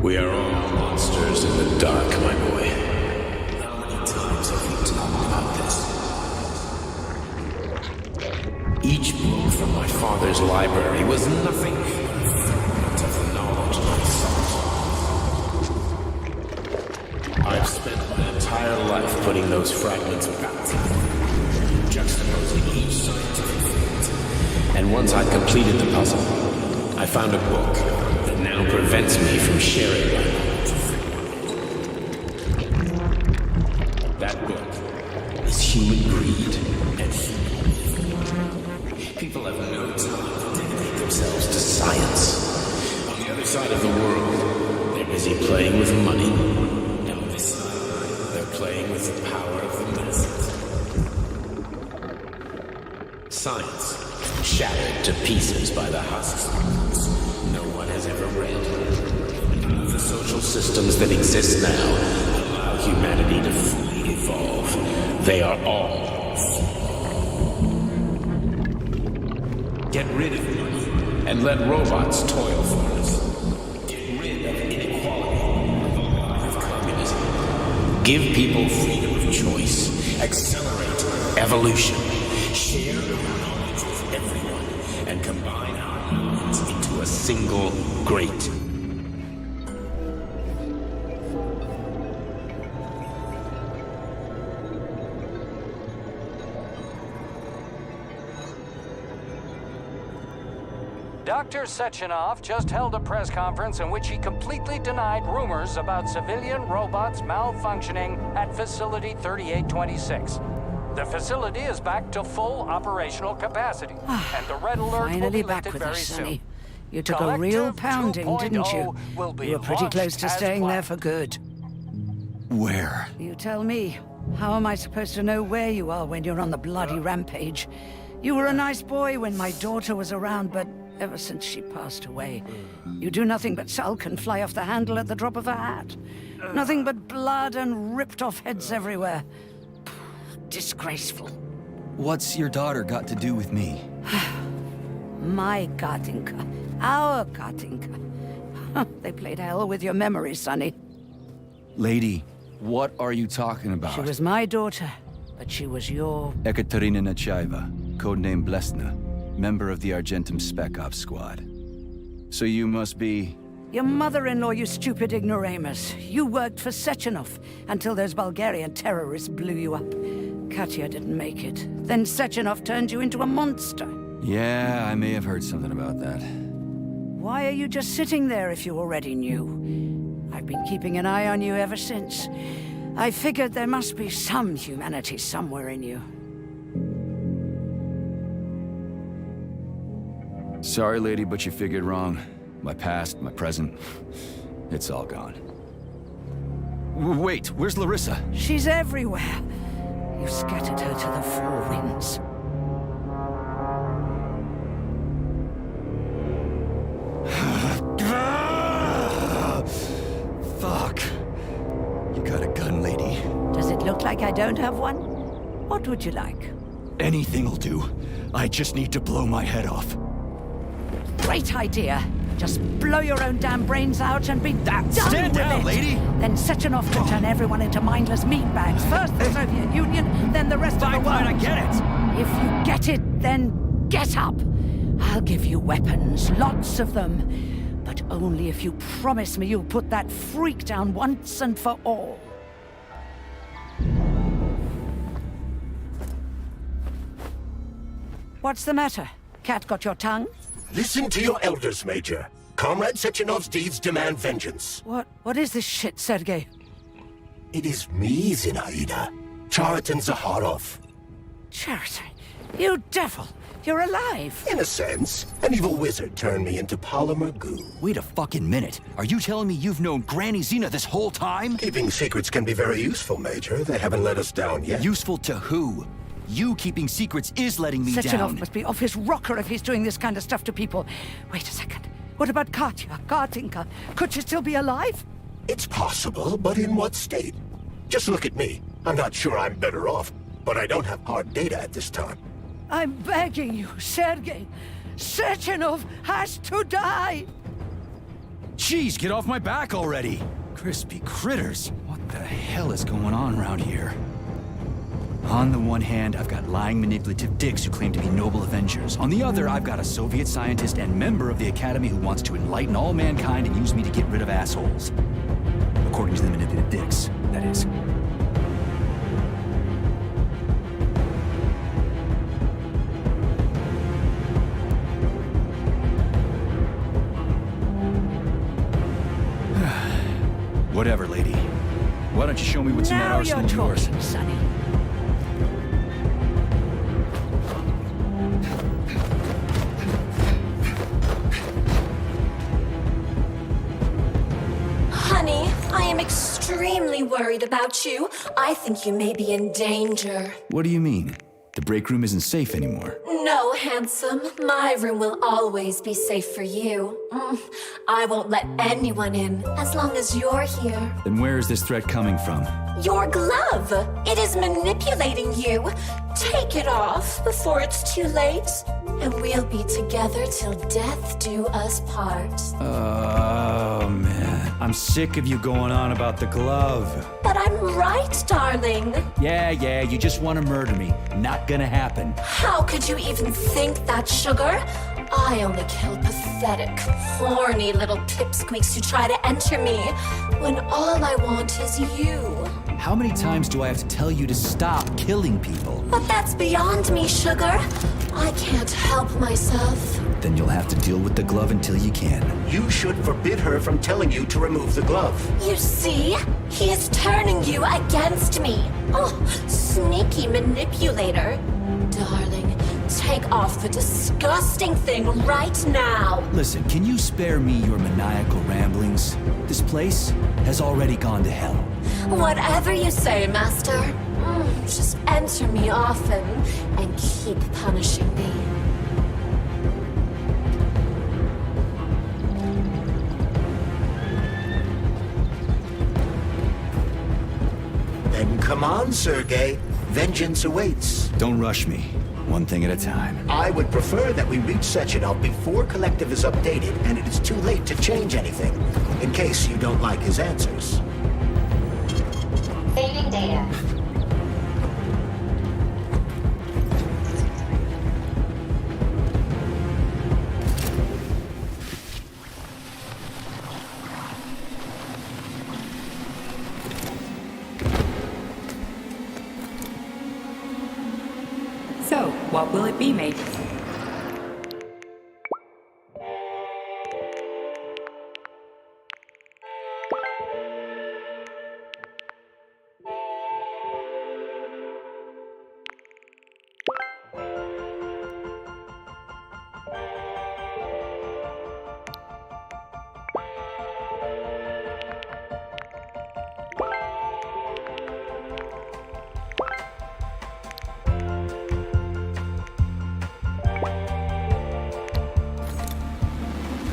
We are all monsters in the dark, my boy. How many times have we talked about this? Each book from my father's library was nothing but a fragment of the knowledge I sought. I've spent my entire life putting those fragments back together, juxtaposing each scientific fact. And once I'd completed the puzzle, I found a book that now prevents me from sharing my knowledge. That book is Human Greed and Human. People have no time to dedicate themselves to science. On the other side of the world, they're busy playing with money. And on this side, they're playing with the power of the masses. Science, shattered to pieces by the husks no one has ever read. None of the social systems that exist now allow humanity to fully evolve. They are all flawed. Get rid of money and let robots toil for us. Get rid of inequality and the lie of communism. Give people freedom of choice. Accelerate evolution. Share our knowledge with everyone and combine our minds into a single great. Dr. Sechenov just held a press conference in which he completely denied rumors about civilian robots malfunctioning at Facility 3826. The facility is back to full operational capacity, and the red alert will Finally be back lifted with very us, soon. Sonny. You took a real Collective pounding, didn't you? 2.0 will be You were pretty launched close to as staying there planned. for good. Where? You tell me. How am I supposed to know where you are when you're on the bloody rampage? You were a nice boy when my daughter was around, but ever since she passed away, you do nothing but sulk and fly off the handle at the drop of a hat. Nothing but blood and ripped off heads everywhere. Disgraceful. What's your daughter got to do with me? My Katinka. Our Katinka. They played hell with your memory, Sonny. Lady, what are you talking about? She was my daughter, but she was your... Ekaterina Nechaeva, codename Blesna, member of the Argentum Spec Ops squad. So you must be... Your mother-in-law, you stupid ignoramus. You worked for Sechenov until those Bulgarian terrorists blew you up. Katya didn't make it. Then Sechenov turned you into a monster. Yeah, I may have heard something about that. Why are you just sitting there if you already knew? I've been keeping an eye on you ever since. I figured there must be some humanity somewhere in you. Sorry, lady, but you figured wrong. My past, my present, it's all gone. Wait, where's Larissa? She's everywhere. You scattered her to the four winds. Fuck. You got a gun, lady. Does it look like I don't have one? What would you like? Anything'll do. I just need to blow my head off. Great idea. Just blow your own damn brains out and be done Stand with down, it. lady! Then Sechenov can turn everyone into mindless meatbags. First the Soviet Union, then the rest of the world. Fine, I get it! If you get it, then get up. I'll give you weapons, lots of them. But only if you promise me you'll put that freak down once and for all. What's the matter? Cat got your tongue? Listen to your elders, Major. Comrade Sechenov's deeds demand vengeance. What is this shit, Sergei? It is me, Zinaida. Chariton Zaharov. Chariton, you devil! You're alive! In a sense, an evil wizard turned me into polymer goo. Wait a fucking minute. Are you telling me you've known Granny Zena this whole time? Keeping secrets can be very useful, Major. They haven't let us down yet. Useful to who? You keeping secrets is letting me Sechenov down. must be off his rocker if he's doing this kind of stuff to people. Wait a second. What about Katya, Katinka? Could she still be alive? It's possible, but in what state? Just look at me. I'm not sure I'm better off, but I don't have hard data at this time. I'm begging you, Sergei. Sechenov has to die! Jeez, get off my back already! Crispy critters! What the hell is going on around here? On the one hand, I've got lying, manipulative dicks who claim to be noble avengers. On the other, I've got a Soviet scientist and member of the Academy who wants to enlighten all mankind and use me to get rid of assholes. According to the manipulative dicks, that is. Whatever, lady. Why don't you show me what's in that Now arsenal you're of yours? talking, Sonny. Honey, I am extremely worried about you. I think you may be in danger. What do you mean? The break room isn't safe anymore. No, handsome. My room will always be safe for you. I won't let anyone in as long as you're here. Then where is this threat coming from? Your glove! It is manipulating you. Take it off before it's too late, and we'll be together till death do us part. Oh, man. I'm sick of you going on about the glove. But I'm right, darling. Yeah, you just want to murder me. Not gonna happen. How could you even think that, sugar? I only kill pathetic, horny little pipsqueaks who try to enter me, when all I want is you. How many times do I have to tell you to stop killing people? But that's beyond me, sugar. I can't help myself. Then you'll have to deal with the glove until you can. You should forbid her from telling you to remove the glove. You see? He is turning you against me. Oh, sneaky manipulator. Darling, take off the disgusting thing right now. Listen, can you spare me your maniacal ramblings? This place has already gone to hell. Whatever you say, Master. Just enter me often and keep punishing me. Then come on, Sergei. Vengeance awaits. Don't rush me. One thing at a time. I would prefer that we reach Sechenov before Collective is updated and it is too late to change anything, in case you don't like his answers. Saving data. So, what will it be, mate?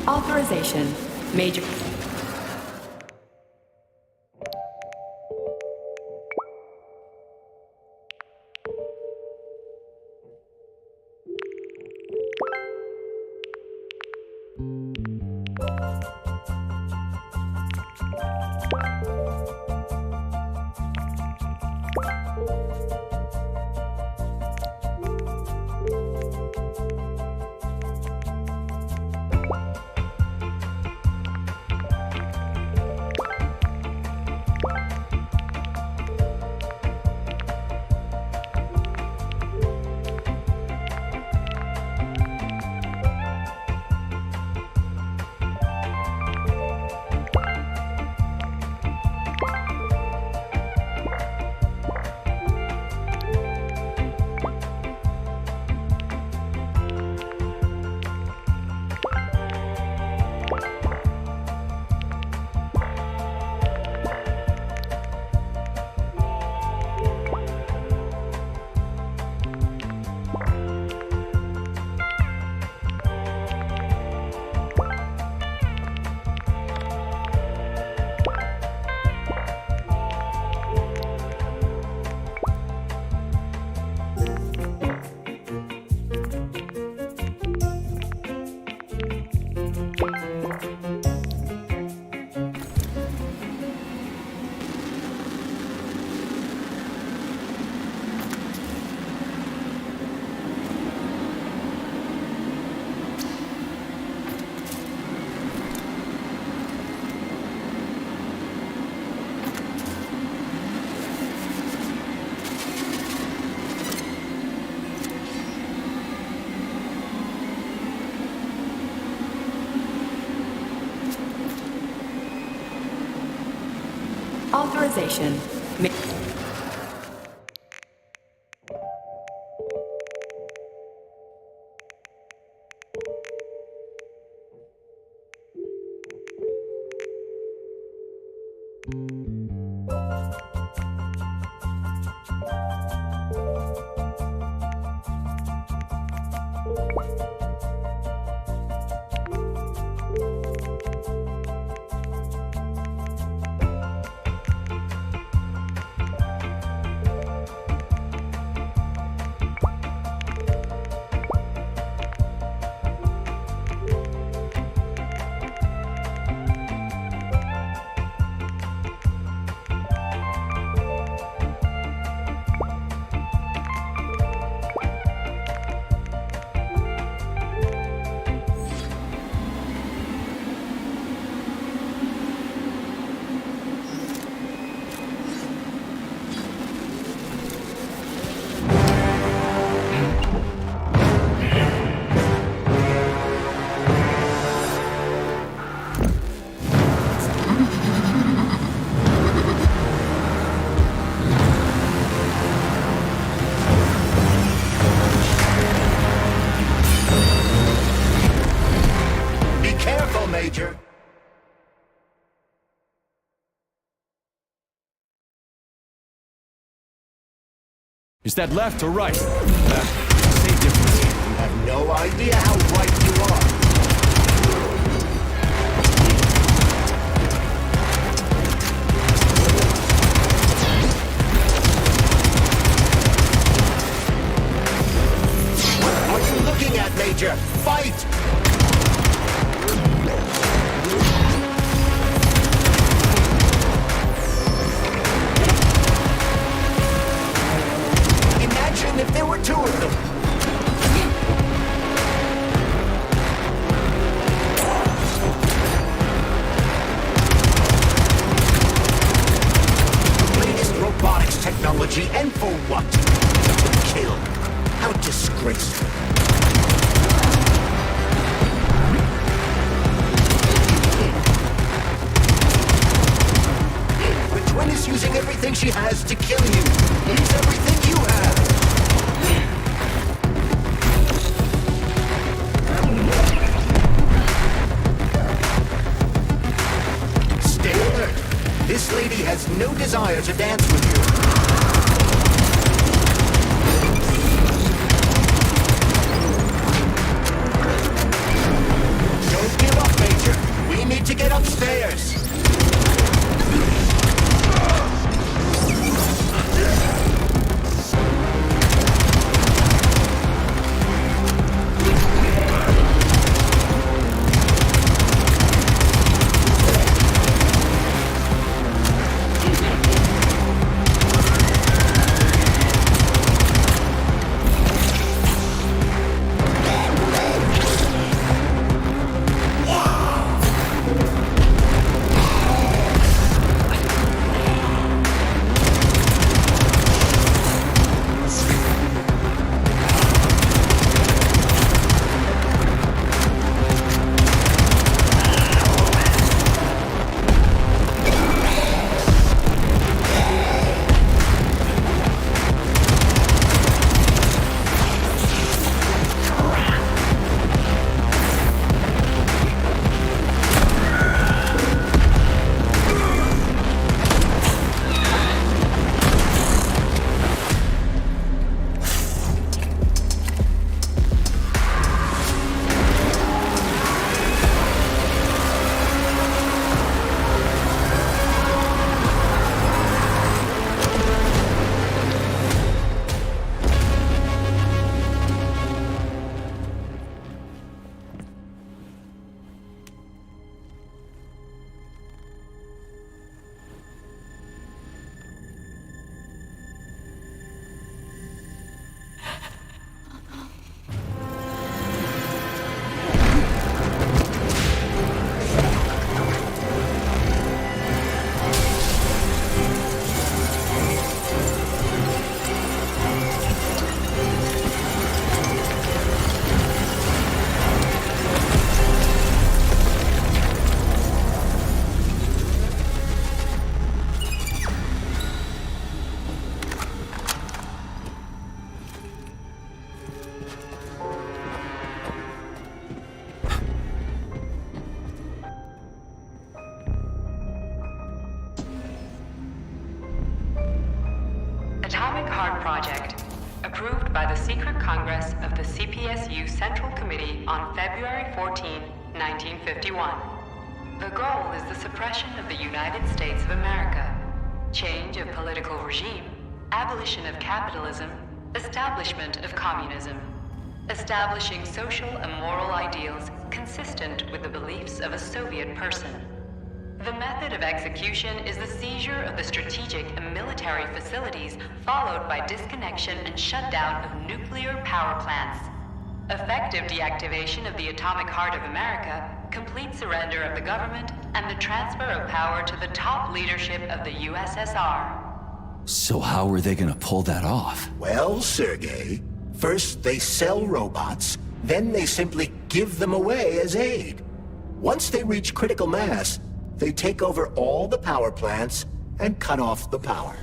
Authorization. Major. Authorization. Major. Is that left or right? Same difference. You have no idea how right you are. What are you looking at, Major? Fight! Imagine if there were two of them. Latest robotics technology, and for what? To kill. How disgraceful. The twin is using everything she has to kill you. Use everything you have. Stay alert. This lady has no desire to dance with you. Don't give up, Major. We need to get upstairs. Project, approved by the Secret Congress of the CPSU Central Committee on February 14, 1951. The goal is the suppression of the United States of America, change of political regime, abolition of capitalism, establishment of communism, establishing social and moral ideals consistent with the beliefs of a Soviet person. The method of execution is the seizure of the strategic and military facilities, followed by disconnection and shutdown of nuclear power plants. Effective deactivation of the atomic heart of America, complete surrender of the government, and the transfer of power to the top leadership of the USSR. So how are they gonna pull that off? Well, Sergei, first they sell robots, then they simply give them away as aid. Once they reach critical mass, they take over all the power plants and cut off the power.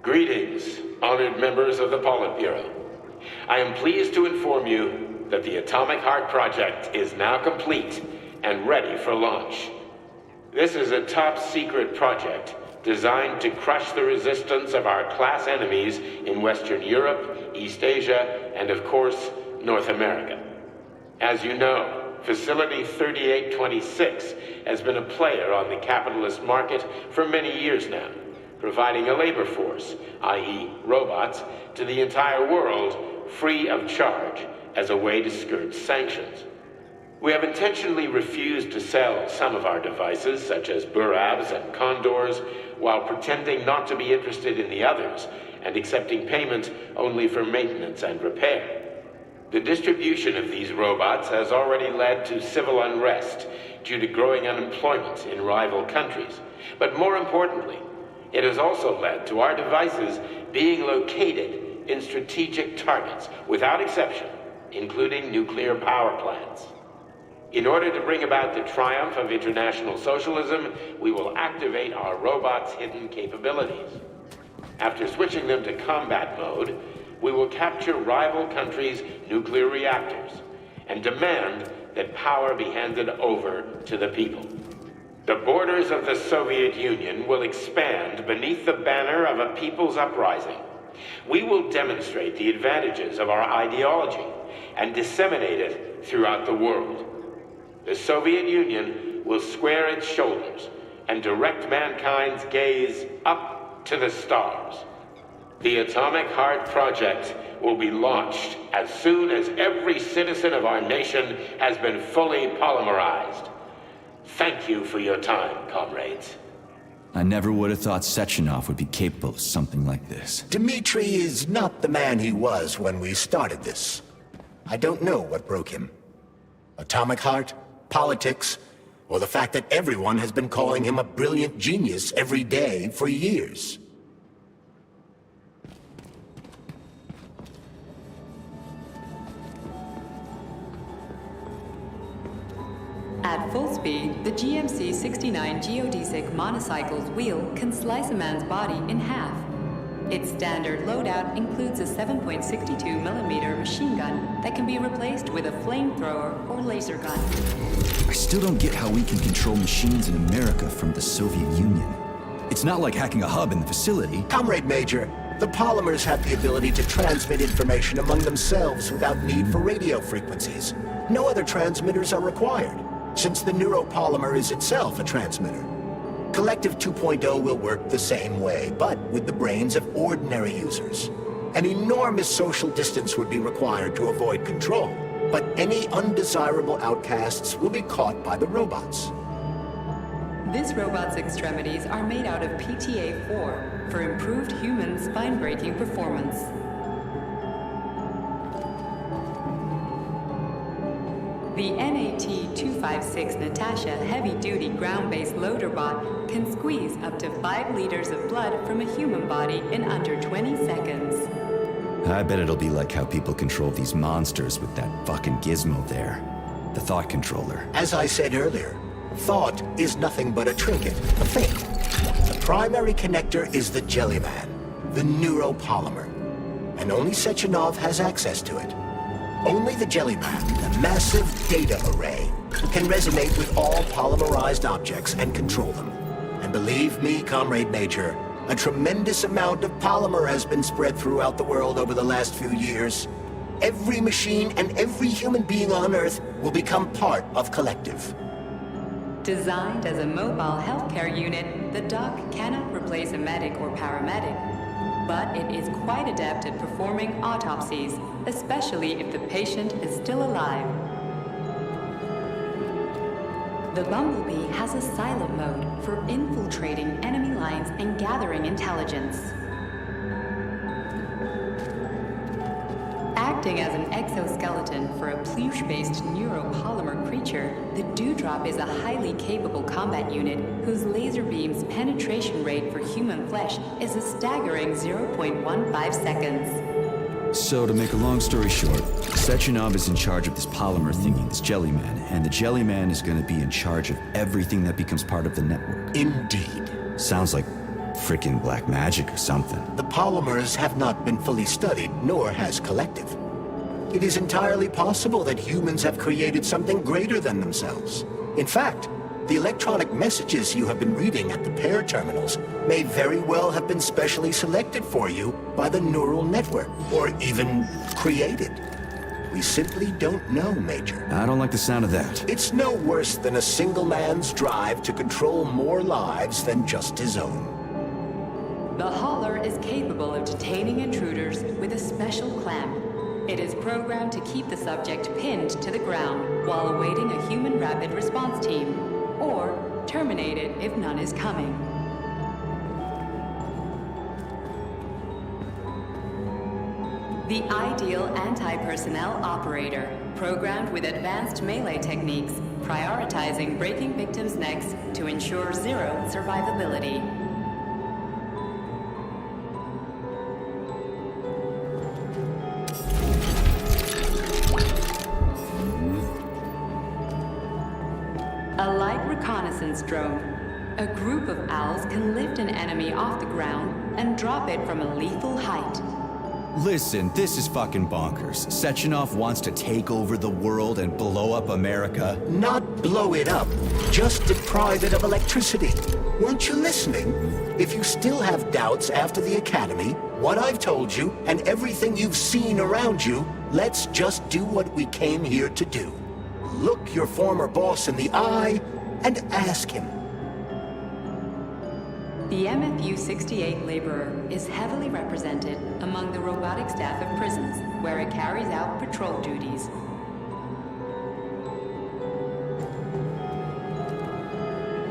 Greetings, honored members of the Politburo. I am pleased to inform you that the Atomic Heart Project is now complete and ready for launch. This is a top-secret project designed to crush the resistance of our class enemies in Western Europe, East Asia, and of course, North America. As you know, Facility 3826 has been a player on the capitalist market for many years now, providing a labor force, i.e. robots, to the entire world free of charge as a way to skirt sanctions. We have intentionally refused to sell some of our devices, such as Burabs and Condors, while pretending not to be interested in the others and accepting payment only for maintenance and repair. The distribution of these robots has already led to civil unrest due to growing unemployment in rival countries. But more importantly, it has also led to our devices being located in strategic targets, without exception, including nuclear power plants. In order to bring about the triumph of international socialism, we will activate our robots' hidden capabilities. After switching them to combat mode, we will capture rival countries' nuclear reactors and demand that power be handed over to the people. The borders of the Soviet Union will expand beneath the banner of a people's uprising. We will demonstrate the advantages of our ideology and disseminate it throughout the world. The Soviet Union will square its shoulders and direct mankind's gaze up to the stars. The Atomic Heart Project will be launched as soon as every citizen of our nation has been fully polymerized. Thank you for your time, comrades. I never would have thought Sechenov would be capable of something like this. Dmitri is not the man he was when we started this. I don't know what broke him. Atomic Heart, politics, or the fact that everyone has been calling him a brilliant genius every day for years. At full speed, the GMC-69 geodesic monocycle's wheel can slice a man's body in half. Its standard loadout includes a 7.62mm machine gun that can be replaced with a flamethrower or laser gun. I still don't get how we can control machines in America from the Soviet Union. It's not like hacking a hub in the facility. Comrade Major, the polymers have the ability to transmit information among themselves without need for radio frequencies. No other transmitters are required, since the neuropolymer is itself a transmitter. Collective 2.0 will work the same way, but with the brains of ordinary users. An enormous social distance would be required to avoid control, but any undesirable outcasts will be caught by the robots. This robot's extremities are made out of PTA-4 for improved human spine-breaking performance. The NAT-256 Natasha heavy-duty ground-based loader bot can squeeze up to 5 liters of blood from a human body in under 20 seconds. I bet it'll be like how people control these monsters with that fucking gizmo there. The thought controller. As I said earlier, thought is nothing but a trinket, a thing. The primary connector is the Jellyman, the neuropolymer, and only Sechenov has access to it. Only the Jellyman, the massive data array, can resonate with all polymerized objects and control them. And believe me, Comrade Major, a tremendous amount of polymer has been spread throughout the world over the last few years. Every machine and every human being on Earth will become part of Collective. Designed as a mobile healthcare unit, the doc cannot replace a medic or paramedic. But it is quite adept at performing autopsies, especially if the patient is still alive. The Bumblebee has a silent mode for infiltrating enemy lines and gathering intelligence. Acting as an exoskeleton for a pluche-based neuropolymer creature, the Dewdrop is a highly capable combat unit whose laser beam's penetration rate for human flesh is a staggering 0.15 seconds. So, to make a long story short, Sechenov is in charge of this polymer thingy, this Jellyman, and the Jellyman is gonna be in charge of everything that becomes part of the network. Indeed. Sounds like frickin' black magic or something. The polymers have not been fully studied, nor has Collective. It is entirely possible that humans have created something greater than themselves. In fact, the electronic messages you have been reading at the pair terminals may very well have been specially selected for you by the neural network, or even created. We simply don't know, Major. I don't like the sound of that. It's no worse than a single man's drive to control more lives than just his own. The Hauler is capable of detaining intruders with a special clamp. It is programmed to keep the subject pinned to the ground while awaiting a human rapid response team, or terminate it if none is coming. The ideal anti-personnel operator, programmed with advanced melee techniques, prioritizing breaking victims' necks to ensure zero survivability. A light reconnaissance drone. A group of owls can lift an enemy off the ground and drop it from a lethal height. Listen, this is fucking bonkers. Sechenov wants to take over the world and blow up America. Not blow it up, just deprive it of electricity. Weren't you listening? If you still have doubts after the Academy, what I've told you, and everything you've seen around you, let's just do what we came here to do. Look your former boss in the eye and ask him. The MFU-68 Laborer is heavily represented among the robotic staff of prisons, where it carries out patrol duties.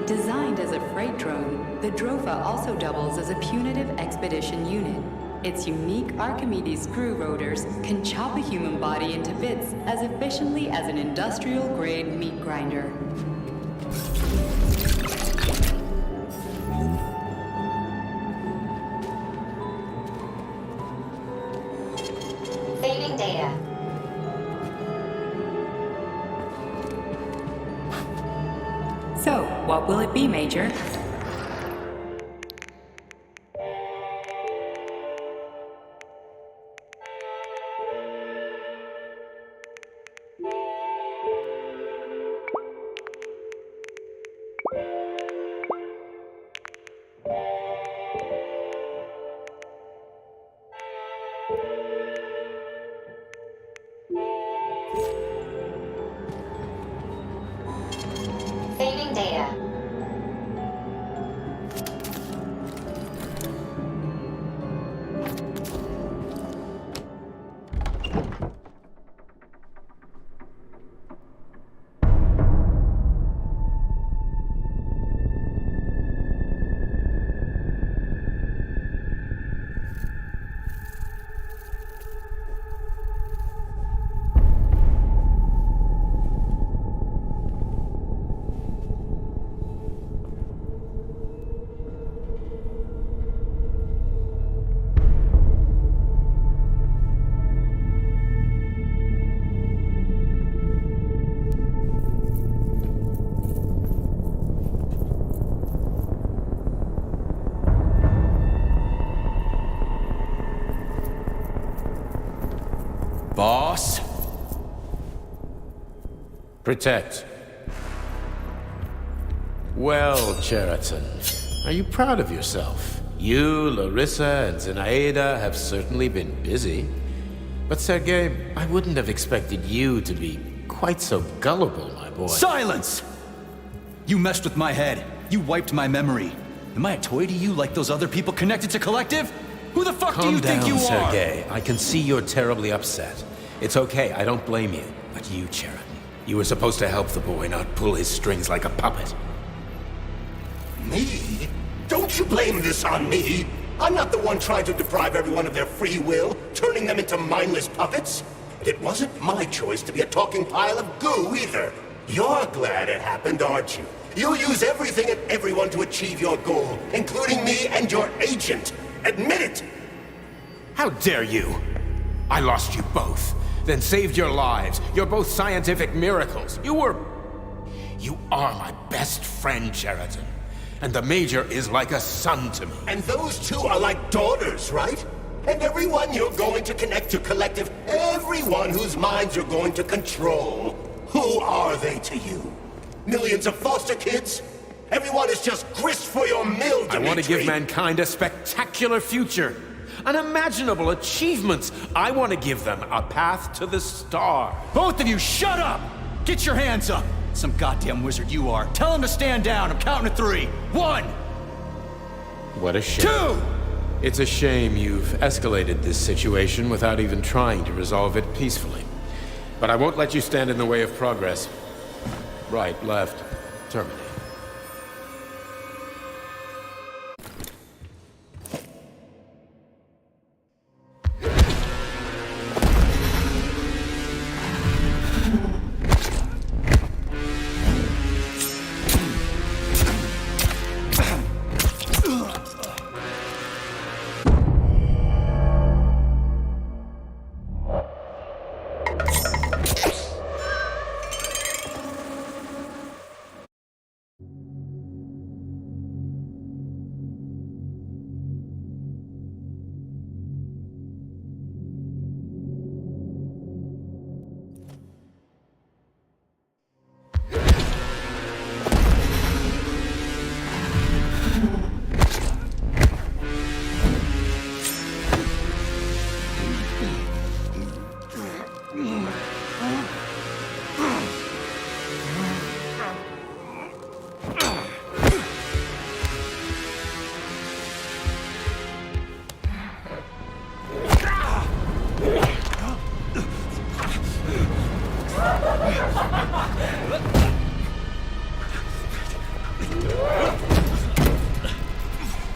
Designed as a freight drone, the Drofa also doubles as a punitive expedition unit. Its unique Archimedes screw rotors can chop a human body into bits as efficiently as an industrial-grade meat grinder. Saving data. So, what will it be, Major? Saving data. Boss? Protect. Well, Cheriton, are you proud of yourself? You, Larissa, and Zenaida have certainly been busy. But Sergei, I wouldn't have expected you to be quite so gullible, my boy. Silence! You messed with my head. You wiped my memory. Am I a toy to you like those other people connected to Collective? Who the fuck do you think you are? Sergei. I can see you're terribly upset. It's okay, I don't blame you. But you, Cheriton, you were supposed to help the boy, not pull his strings like a puppet. Me? Don't you blame this on me? I'm not the one trying to deprive everyone of their free will, turning them into mindless puppets. And it wasn't my choice to be a talking pile of goo either. You're glad it happened, aren't you? You'll use everything and everyone to achieve your goal, including me and your agent. Admit it! How dare you? I lost you both, then saved your lives. You're both scientific miracles. You are my best friend, Cheriton. And the Major is like a son to me. And those two are like daughters, right? And everyone you're going to connect to Collective, everyone whose minds you're going to control, who are they to you? Millions of foster kids? Everyone is just grist for your mill, Dimitri. I want to give mankind a spectacular future. Unimaginable achievements. I want to give them a path to the star. Both of you, shut up! Get your hands up! Some goddamn wizard you are. Tell him to stand down. I'm counting to 3. 1! What a shame. 2! It's a shame you've escalated this situation without even trying to resolve it peacefully. But I won't let you stand in the way of progress. Right, left, terminate.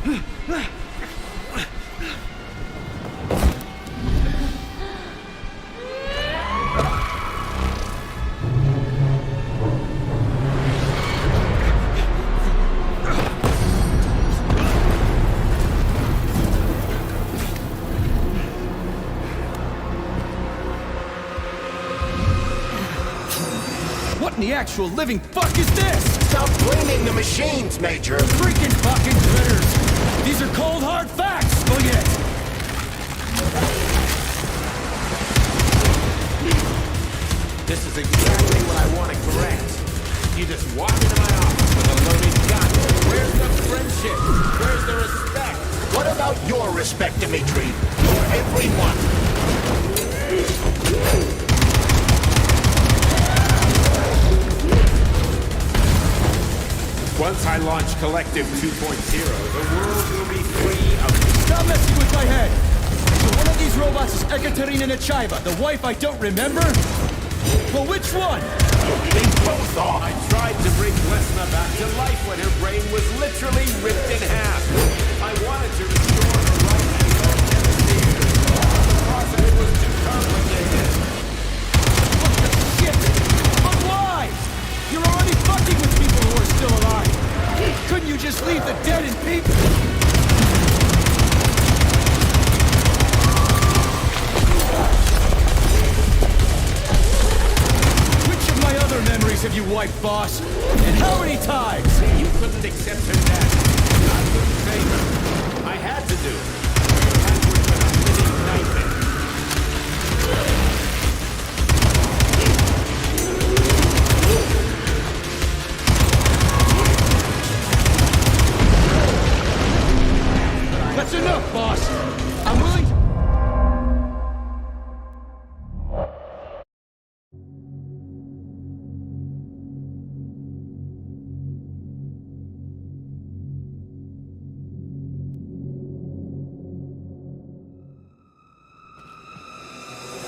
What in the actual living fuck is this? Stop blaming the machines, Major! Freaking fucking critters! These are cold hard facts, Spaghetti! This is exactly what I want to correct. You just walk into my office with a loaded gun. Where's the friendship? Where's the respect? What about your respect, Dimitri? You're everyone! Once I launch Collective 2.0, the world will be free of... Stop messing with my head! So one of these robots is Ekaterina Nechaiva, the wife I don't remember? Well, which one? They both are! I tried to bring Lesna back to life when her brain was literally ripped in half. I wanted to restore her right and left hemisphere. The process was too complicated. What the shit? But why? You're already fucking with people who are still alive. Couldn't you just leave the dead in peace? Memories have you wiped, boss? And how many times? You couldn't accept her death. I couldn't save her. I had to do it. Her life was a living nightmare. That's enough, boss. I'm willing to...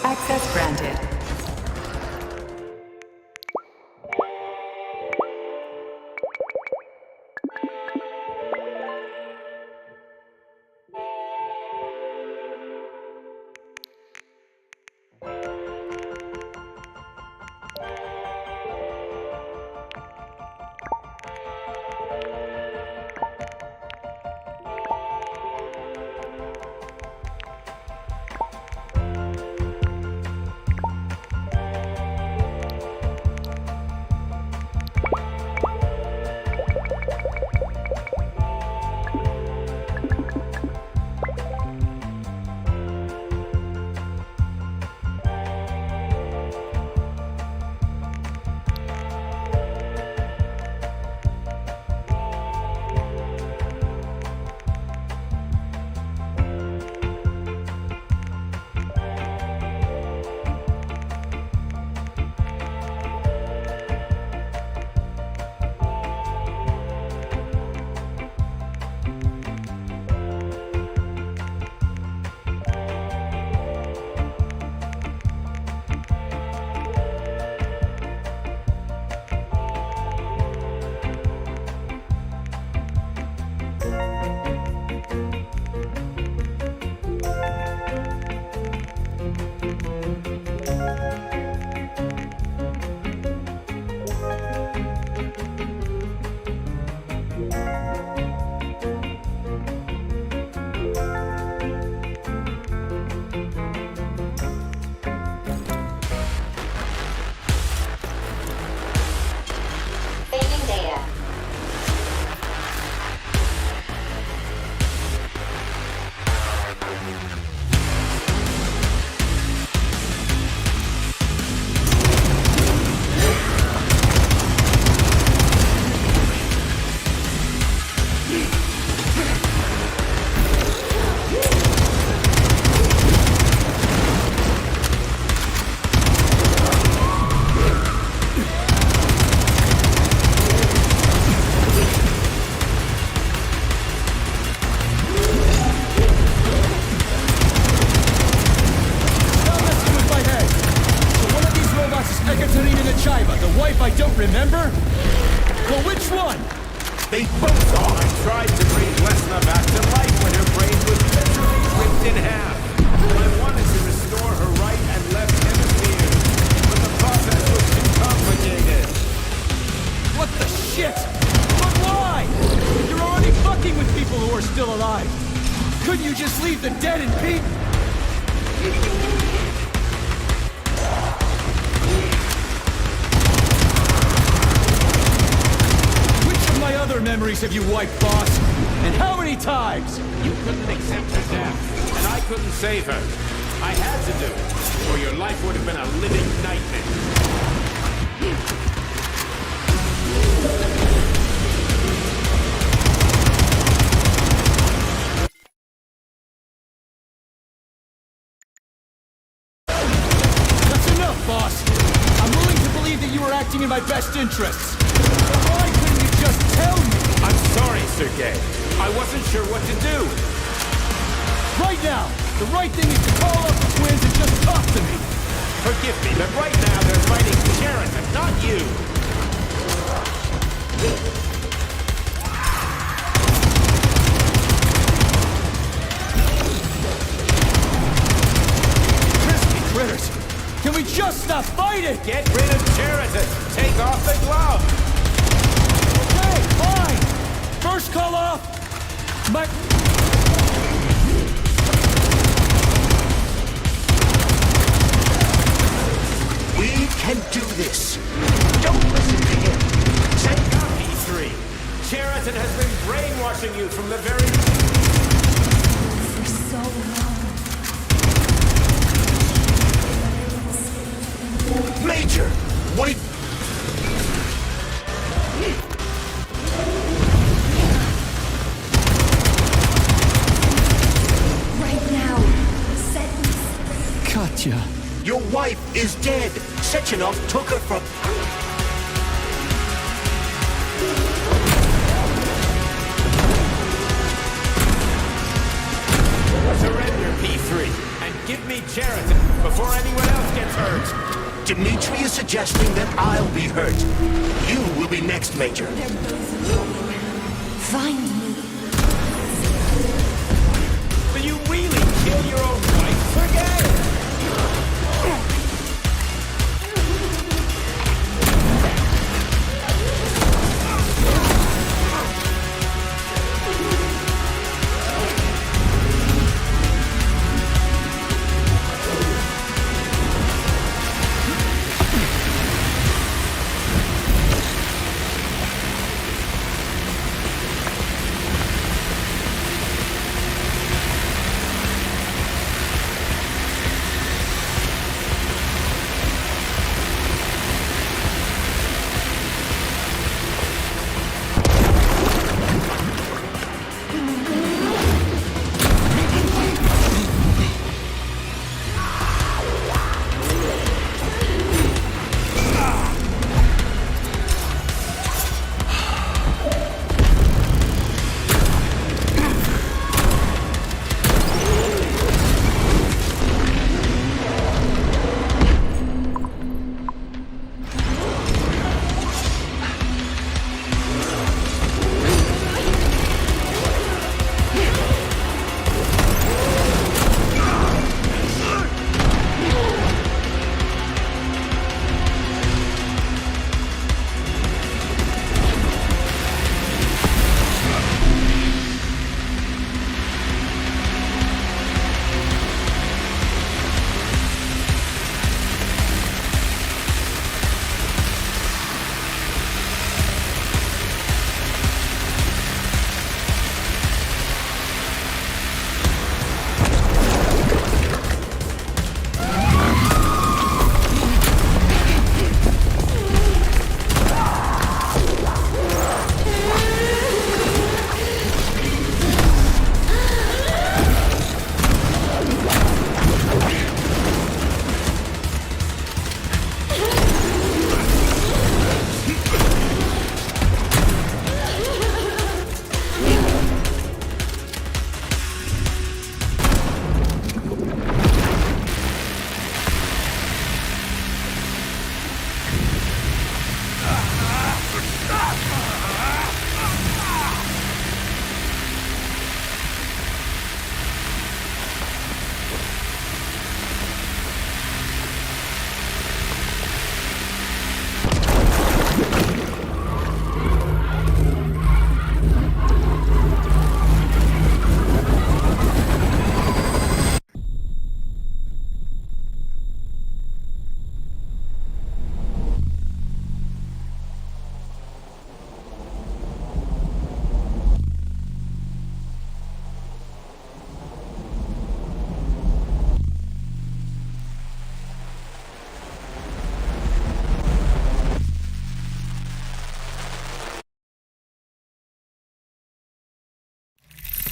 Access granted. Ekaterina Nechaiva, the wife I don't remember? Well, which one? They both are! I tried to bring Lesna back to life when her brain was literally ripped in half. I wanted to restore her right and left hemispheres, but the process was too complicated. What the shit? But why? You're already fucking with people who are still alive. Couldn't you just leave the dead in peace? Which of my other memories have you wiped, boss? And how many times? You couldn't accept her death, and I couldn't save her. I had to do it, or your life would have been a living nightmare. That's enough, boss! I'm willing to believe that you were acting in my best interests. But why couldn't you just tell me? I'm sorry, Sergei. I wasn't sure what to do. Right now, the right thing is to call up the twins and just talk to me. Forgive me, but right now they're fighting Sheraton, not you. Crispy critters! Can we just stop fighting? Get rid of Sheraton. Take off the glove. Okay, fine! First call off! My... We can do this! Don't listen to him! Take up, E3. Sheraton has been brainwashing you from the very... For so long. Major! Wait! Right now. Sentence. Katya. Your wife is dead! Sechenov took her from... Surrender, P3, and give me Sheraton before anyone else gets hurt. Dmitri is suggesting that I'll be hurt. You will be next, Major. They're both wrong. Find me. Will you really kill your own wife, Sergei?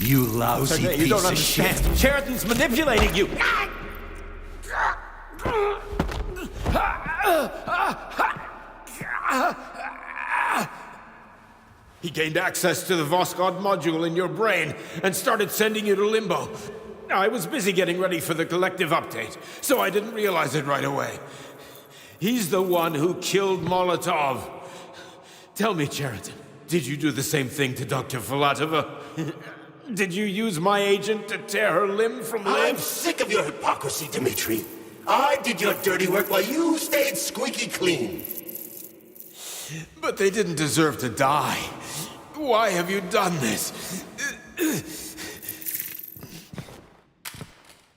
You lousy Sergei, piece you don't of shit. understand. Sheridan's manipulating you. He gained access to the Voskhod module in your brain and started sending you to Limbo. I was busy getting ready for the collective update, so I didn't realize it right away. He's the one who killed Molotov. Tell me, Sheridan, did you do the same thing to Dr. Filatova? Did you use my agent to tear her limb from limb? I'm sick of your hypocrisy, Dmitri. I did your dirty work while you stayed squeaky clean. But they didn't deserve to die. Why have you done this?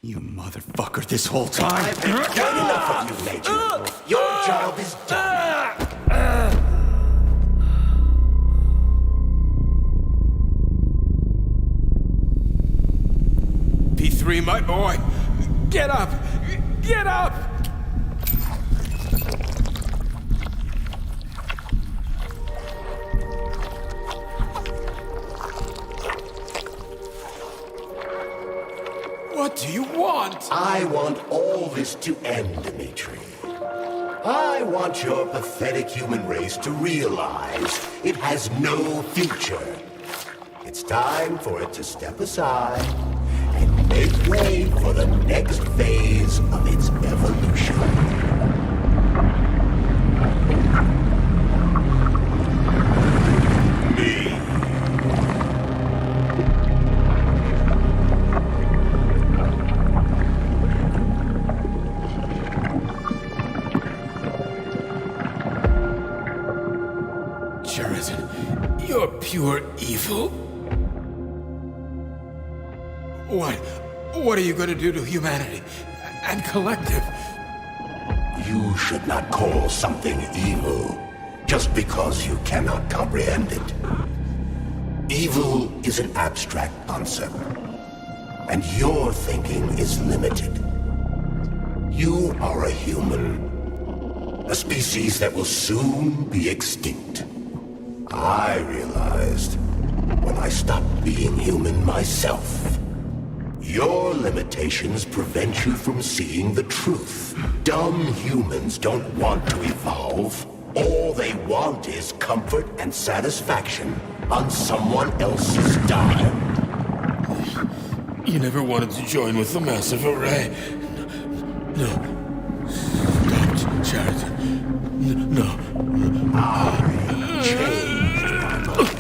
You motherfucker, this whole time. I've done enough of you, Major. Your job is done. P3, my boy. Get up! Get up! What do you want? I want all this to end, Dmitri. I want your pathetic human race to realize it has no future. It's time for it to step aside and make way for the next phase of its evolution. Sheridan, you're pure evil? What are you going to do to humanity and collective? You should not call something evil just because you cannot comprehend it. Evil is an abstract concept, and your thinking is limited. You are a human, a species that will soon be extinct. I realized when I stopped being human myself. Your limitations prevent you from seeing the truth. Dumb humans don't want to evolve. All they want is comfort and satisfaction on someone else's dime. You never wanted to join with the massive array. No. Stop, Sheridan. No. I changed my mind.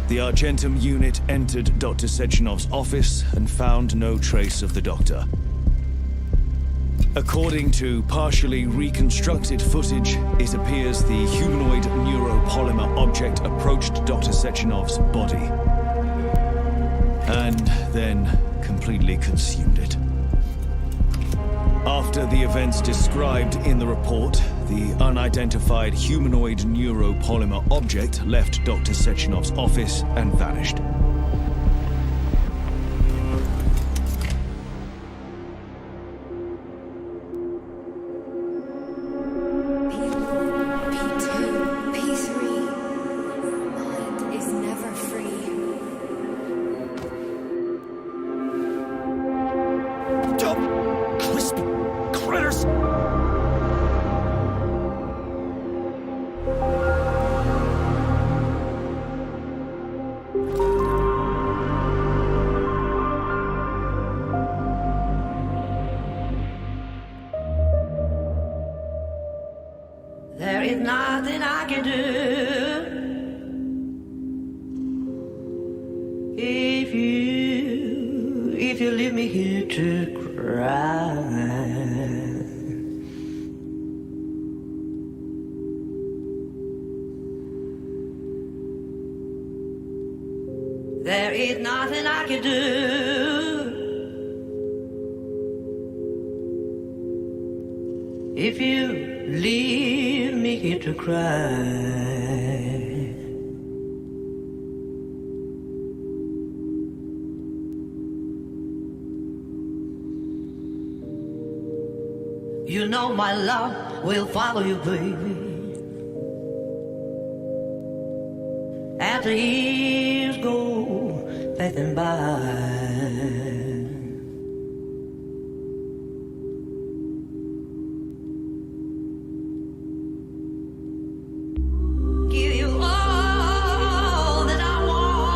The Argentum unit entered Dr. Sechenov's office and found no trace of the doctor. According to partially reconstructed footage, it appears the humanoid neuropolymer object approached Dr. Sechenov's body and then completely consumed it. After the events described in the report, the unidentified humanoid neuropolymer object left Dr. Sechenov's office and vanished. P2, P3. Your mind is never free. Dumb, crispy critters! is nothing I can do. If you leave me here to cry. There is nothing I can do. If you leave me here to cry. You know my love will follow you, baby. As the years go passing by. Give you all that I want,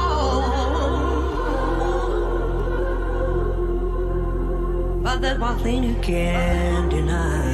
but there's one thing you can't deny.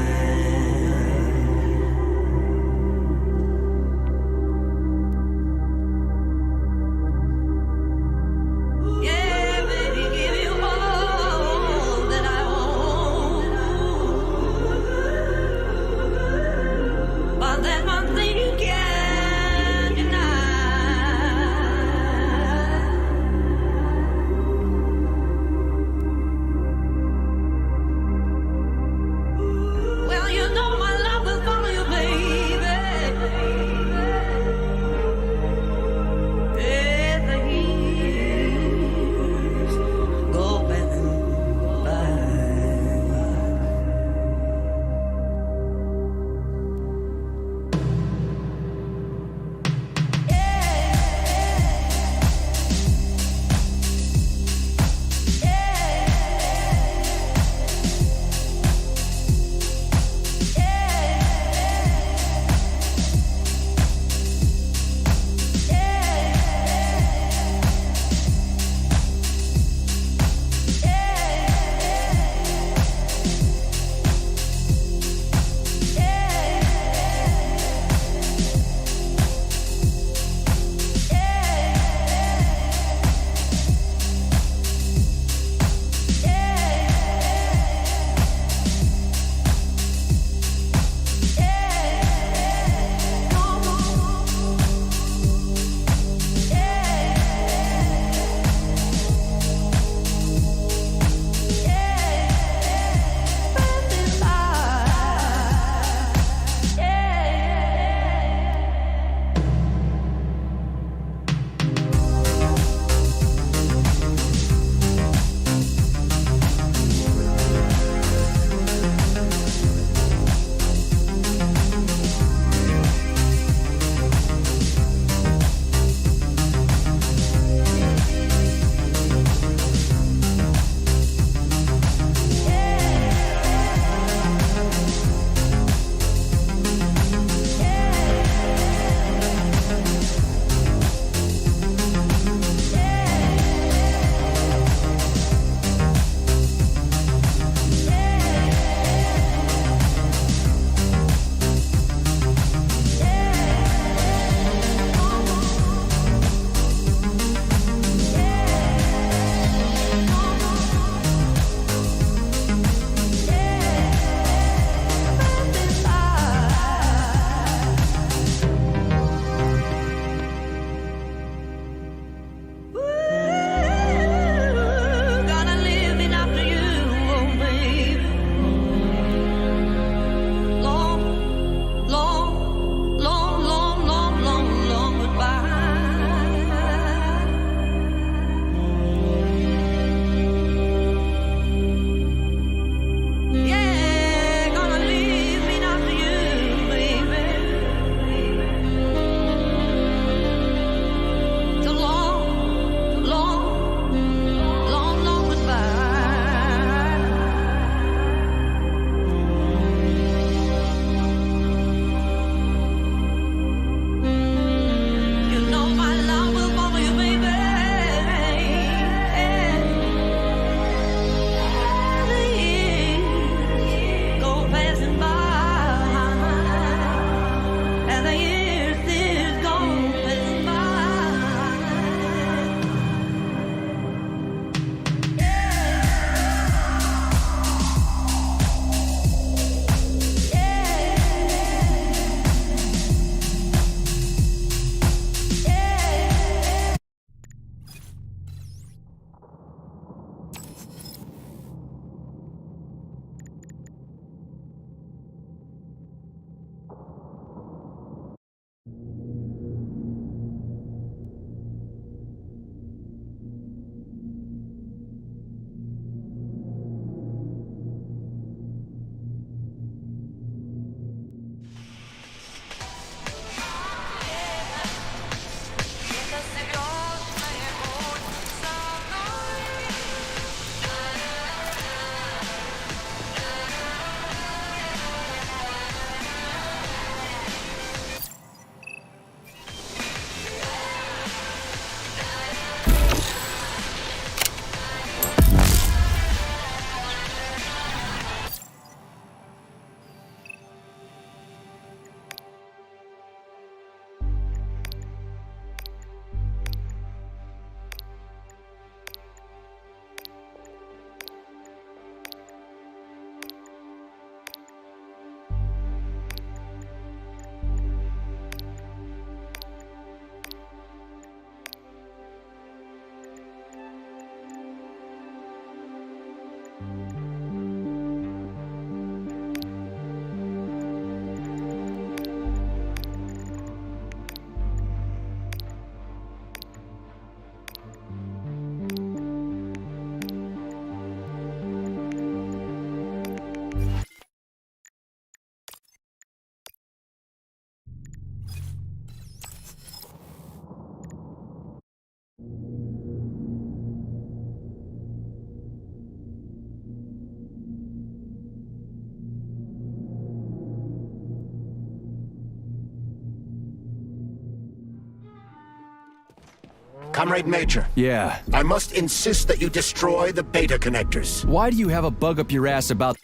Comrade Major, Yeah. I must insist that you destroy the beta connectors. Why do you have a bug up your ass about...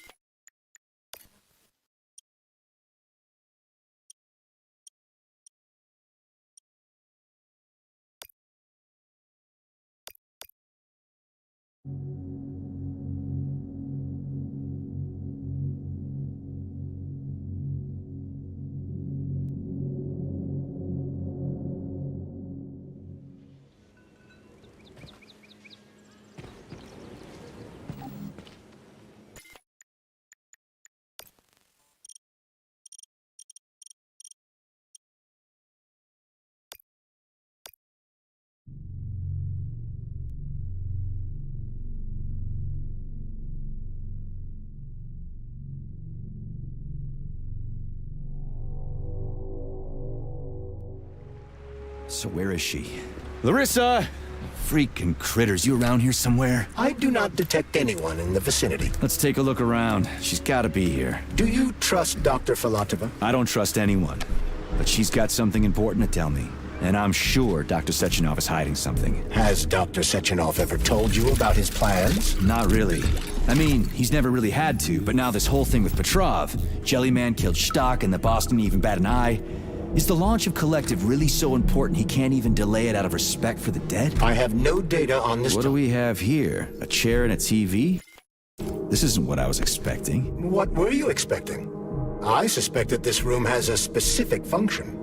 So where is she? Larissa! Freaking critters, you around here somewhere? I do not detect anyone in the vicinity. Let's take a look around. She's gotta be here. Do you trust Dr. Filatova? I don't trust anyone. But she's got something important to tell me. And I'm sure Dr. Sechenov is hiding something. Has Dr. Sechenov ever told you about his plans? Not really. I mean, he's never really had to, but now this whole thing with Petrov, Jellyman killed Stock and the boss didn't even bat an eye. Is the launch of Collective really so important he can't even delay it out of respect for the dead? I have no data on this. What do we have here? A chair and a TV? This isn't what I was expecting. What were you expecting? I suspect that this room has a specific function.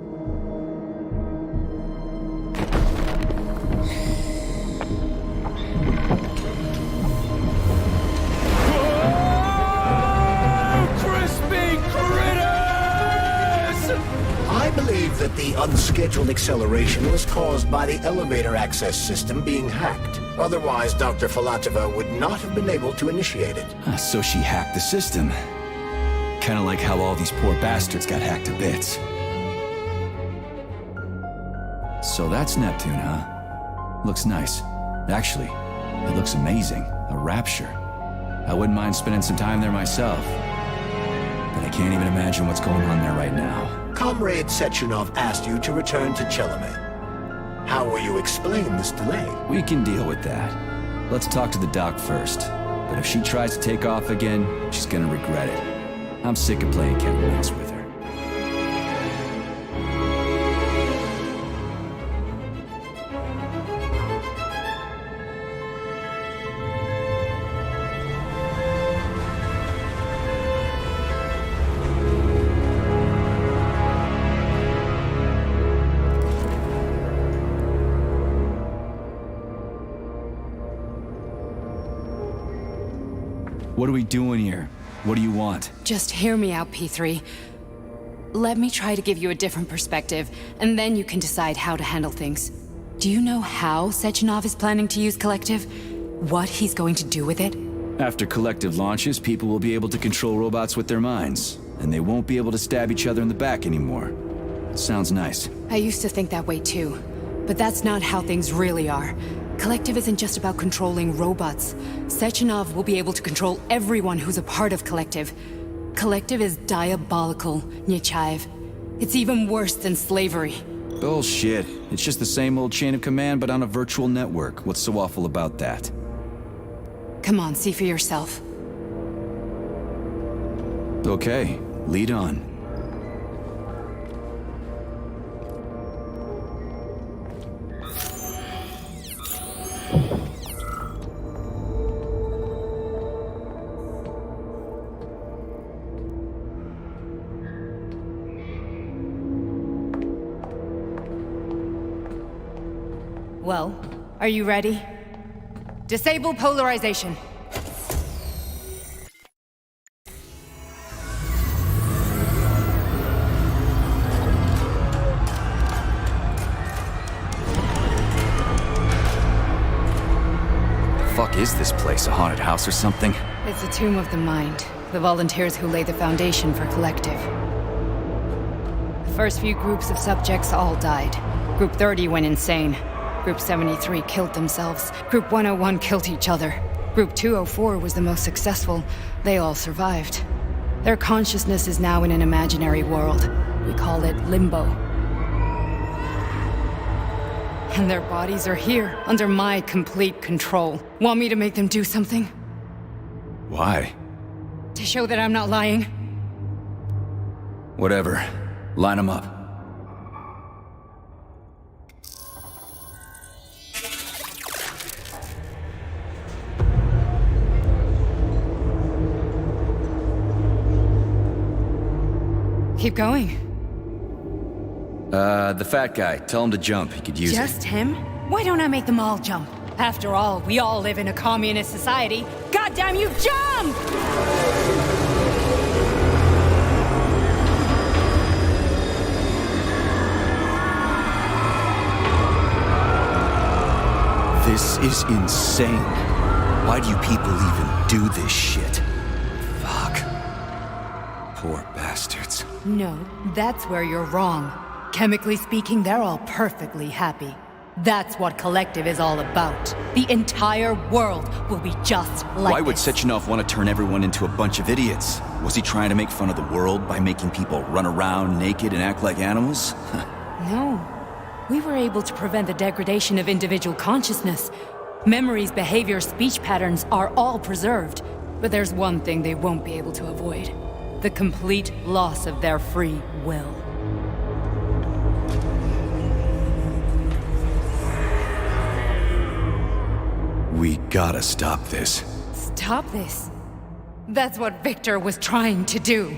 I believe that the unscheduled acceleration was caused by the elevator access system being hacked. Otherwise, Dr. Filatova would not have been able to initiate it. So she hacked the system. Kinda like how all these poor bastards got hacked to bits. So that's Neptune, huh? Looks nice. Actually, it looks amazing. A rapture. I wouldn't mind spending some time there myself. But I can't even imagine what's going on there right now. Comrade Sechenov asked you to return to Chelome. How will you explain this delay? We can deal with that. Let's talk to the doc first. But if she tries to take off again, she's gonna regret it. I'm sick of playing cat and mouse with her. What are we doing here? What do you want? Just hear me out, P3. Let me try to give you a different perspective, and then you can decide how to handle things. Do you know how Sechenov is planning to use Collective? What he's going to do with it? After Collective launches, people will be able to control robots with their minds, and they won't be able to stab each other in the back anymore. Sounds nice. I used to think that way too, but that's not how things really are. Collective isn't just about controlling robots. Sechenov will be able to control everyone who's a part of Collective. Collective is diabolical, Nechayev. It's even worse than slavery. Bullshit. It's just the same old chain of command, but on a virtual network. What's so awful about that? Come on, see for yourself. Okay, lead on. Well, are you ready? Disable polarization. Fuck is this place? A haunted house or something? It's a tomb of the mind. The volunteers who lay the foundation for Collective. The first few groups of subjects all died. Group 30 went insane. Group 73 killed themselves. Group 101 killed each other. Group 204 was the most successful. They all survived. Their consciousness is now in an imaginary world. We call it Limbo. And their bodies are here, under my complete control. Want me to make them do something? Why? To show that I'm not lying? Whatever. Line them up. Keep going. The fat guy. Tell him to jump. He could use it. Just him? Why don't I make them all jump? After all, we all live in a communist society. Goddamn you, jump! This is insane. Why do you people even do this shit? Fuck. Poor bastards. No, that's where you're wrong. Chemically speaking, they're all perfectly happy. That's what Collective is all about. The entire world will be just like Why would this. Sechenov want to turn everyone into a bunch of idiots? Was he trying to make fun of the world by making people run around naked and act like animals? No. We were able to prevent the degradation of individual consciousness. Memories, behavior, speech patterns are all preserved. But there's one thing they won't be able to avoid. The complete loss of their free will. We gotta stop this. Stop this. That's what Victor was trying to do.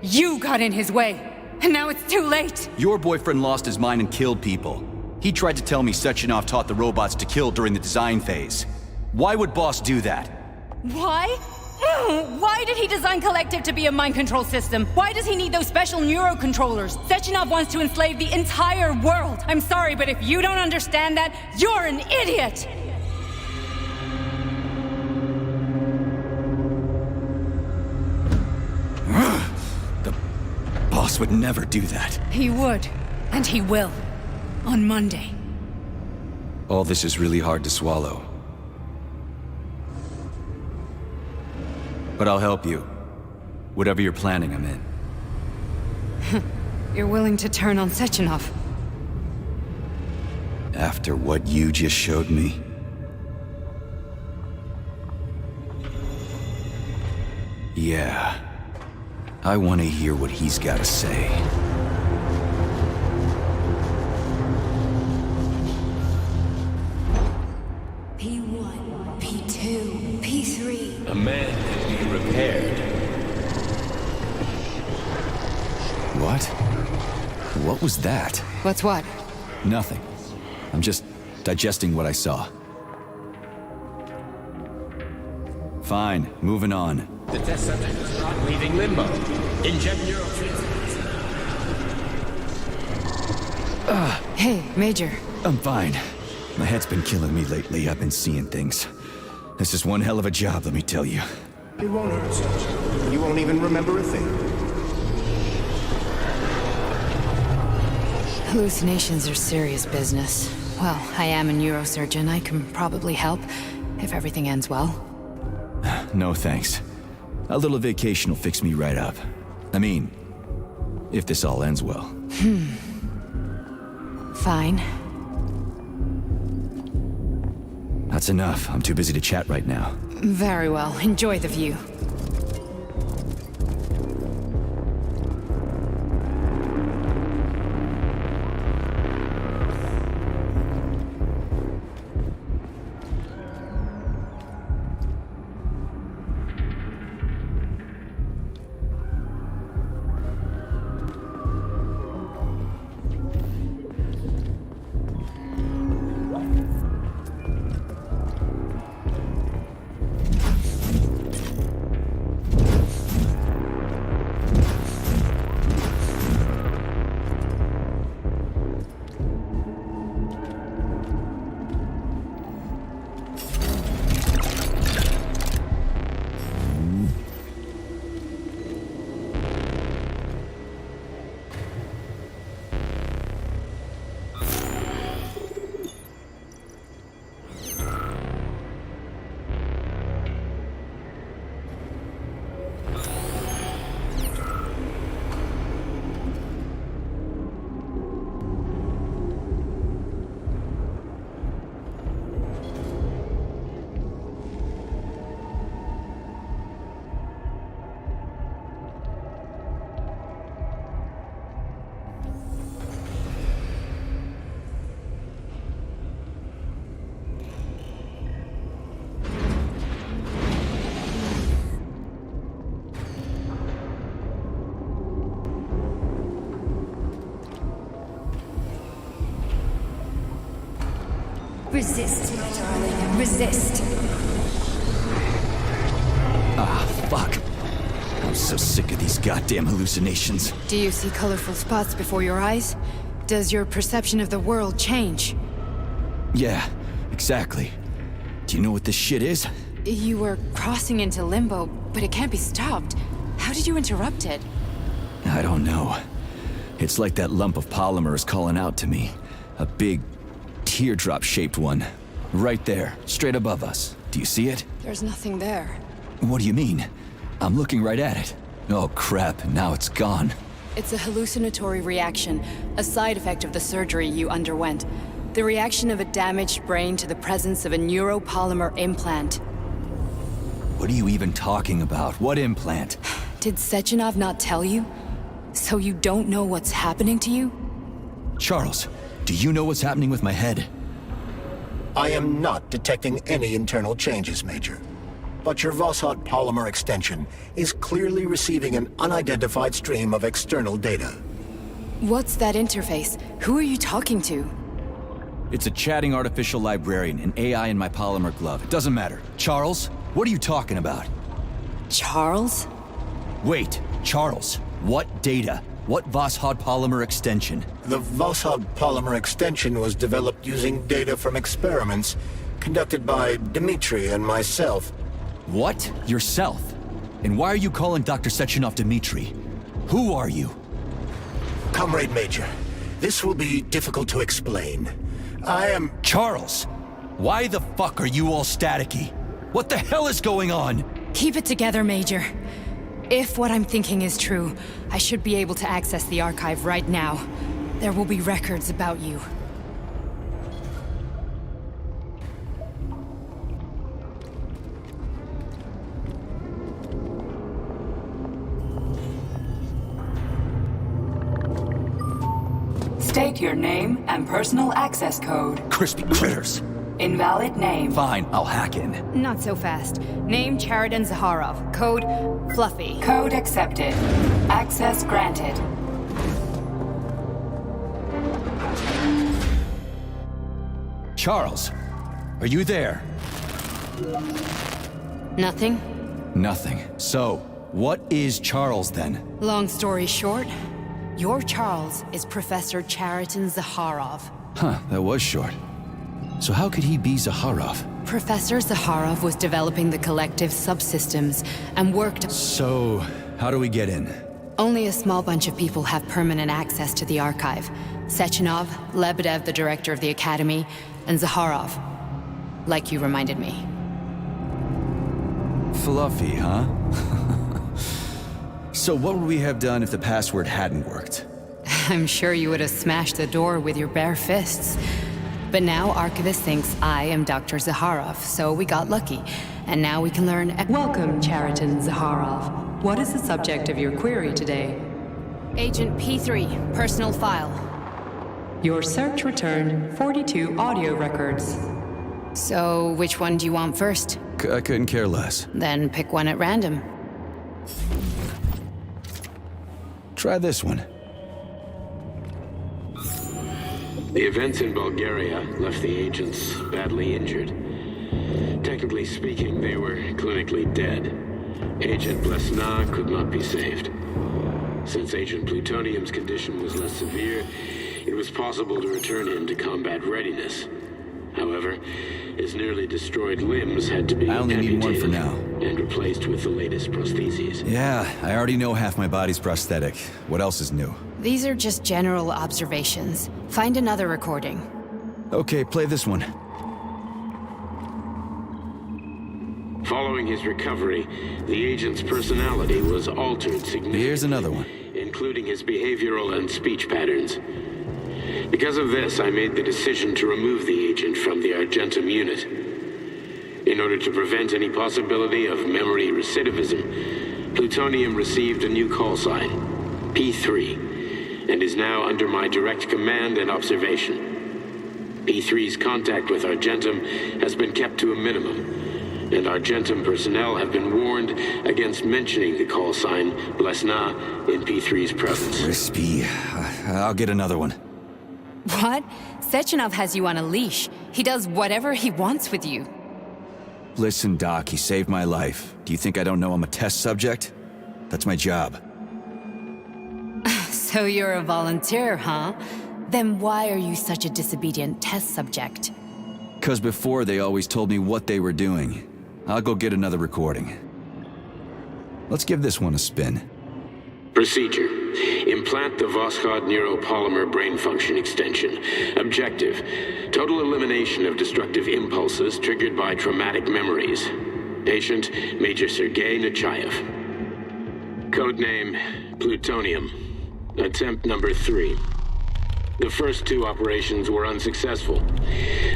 You got in his way, and now it's too late. Your boyfriend lost his mind and killed people. He tried to tell me Sechenov taught the robots to kill during the design phase. Why would Boss do that? Why? Why did he design Collective to be a mind control system? Why does he need those special neurocontrollers? Sechenov wants to enslave the entire world. I'm sorry, but if you don't understand that, you're an idiot! The boss would never do that. He would, and he will. On Monday. All this is really hard to swallow. But I'll help you. Whatever you're planning, I'm in. You're willing to turn on Sechenov? After what you just showed me? Yeah. I want to hear what he's got to say. P1, P2, P3. A man can be repaired. What? What was that? What's what? Nothing. I'm just digesting what I saw. Fine, moving on. The test subject is not leaving limbo. Inject neurotransmitters. Hey, Major. I'm fine. My head's been killing me lately. I've been seeing things. This is one hell of a job, let me tell you. It won't hurt, Sergeant. You won't even remember a thing. Hallucinations are serious business. Well, I am a neurosurgeon. I can probably help, if everything ends well. No thanks. A little vacation will fix me right up. I mean, if this all ends well. Fine. That's enough. I'm too busy to chat right now. Very well. Enjoy the view. Resist, my darling. Resist. Ah, fuck. I'm so sick of these goddamn hallucinations. Do you see colorful spots before your eyes? Does your perception of the world change? Yeah, exactly. Do you know what this shit is? You were crossing into limbo, but it can't be stopped. How did you interrupt it? I don't know. It's like that lump of polymer is calling out to me. A big, teardrop-shaped one. Right there, straight above us. Do you see it? There's nothing there. What do you mean? I'm looking right at it. Oh crap, now it's gone. It's a hallucinatory reaction, a side effect of the surgery you underwent. The reaction of a damaged brain to the presence of a neuropolymer implant. What are you even talking about? What implant? Did Sechenov not tell you? So you don't know what's happening to you? Charles, do you know what's happening with my head? I am not detecting any internal changes, Major. But your Voskhod polymer extension is clearly receiving an unidentified stream of external data. What's that interface? Who are you talking to? It's a chatting artificial librarian, an AI in my polymer glove. It doesn't matter. Charles, what are you talking about? Charles? Wait, Charles, what data? What Voskhod polymer extension? The Voskhod polymer extension was developed using data from experiments conducted by Dmitri and myself. What? Yourself? And why are you calling Dr. Sechenov Dmitri? Who are you? Comrade Major, this will be difficult to explain. I am... Charles! Why the fuck are you all staticky? What the hell is going on? Keep it together, Major. If what I'm thinking is true, I should be able to access the archive right now. There will be records about you. State your name and personal access code. Crispy critters. Invalid name. Fine, I'll hack in. Not so fast. Name Chariton Zaharov. Code Fluffy. Code accepted. Access granted. Charles, are you there? Nothing? Nothing. So, what is Charles then? Long story short, your Charles is Professor Chariton Zaharov. Huh, that was short. So how could he be Zaharov? Professor Zaharov was developing the collective subsystems and worked... So, how do we get in? Only a small bunch of people have permanent access to the archive. Sechenov, Lebedev, the director of the Academy, and Zaharov. Like you reminded me. Fluffy, huh? So what would we have done if the password hadn't worked? I'm sure you would have smashed the door with your bare fists. But now Archivist thinks I am Dr. Zaharov, so we got lucky. And now we can learn... Welcome, Chariton Zaharov. What is the subject of your query today? Agent P3, personal file. Your search returned 42 audio records. So, which one do you want first? I couldn't care less. Then pick one at random. Try this one. The events in Bulgaria left the agents badly injured. Technically speaking, they were clinically dead. Agent Blesna could not be saved. Since Agent Plutonium's condition was less severe, it was possible to return him to combat readiness. However, his nearly destroyed limbs had to be I only need one for now. And replaced with the latest prostheses. Yeah, I already know half my body's prosthetic. What else is new? These are just general observations. Find another recording. Okay, play this one. Following his recovery, the agent's personality was altered significantly. Here's another one. Including his behavioral and speech patterns. Because of this, I made the decision to remove the agent from the Argentum unit. In order to prevent any possibility of memory recidivism, Plutonium received a new call sign, P3, and is now under my direct command and observation. P3's contact with Argentum has been kept to a minimum, and Argentum personnel have been warned against mentioning the call sign Blesna in P3's presence. Crispy. I'll get another one. What? Sechenov has you on a leash. He does whatever he wants with you. Listen, Doc, he saved my life. Do you think I don't know I'm a test subject? That's my job. So you're a volunteer, huh? Then why are you such a disobedient test subject? 'Cause before they always told me what they were doing. I'll go get another recording. Let's give this one a spin. Procedure. Implant the Voskhod neuropolymer brain function extension. Objective. Total elimination of destructive impulses triggered by traumatic memories. Patient, Major Sergei Nechayev. Codename, Plutonium. Attempt number 3. The first 2 operations were unsuccessful.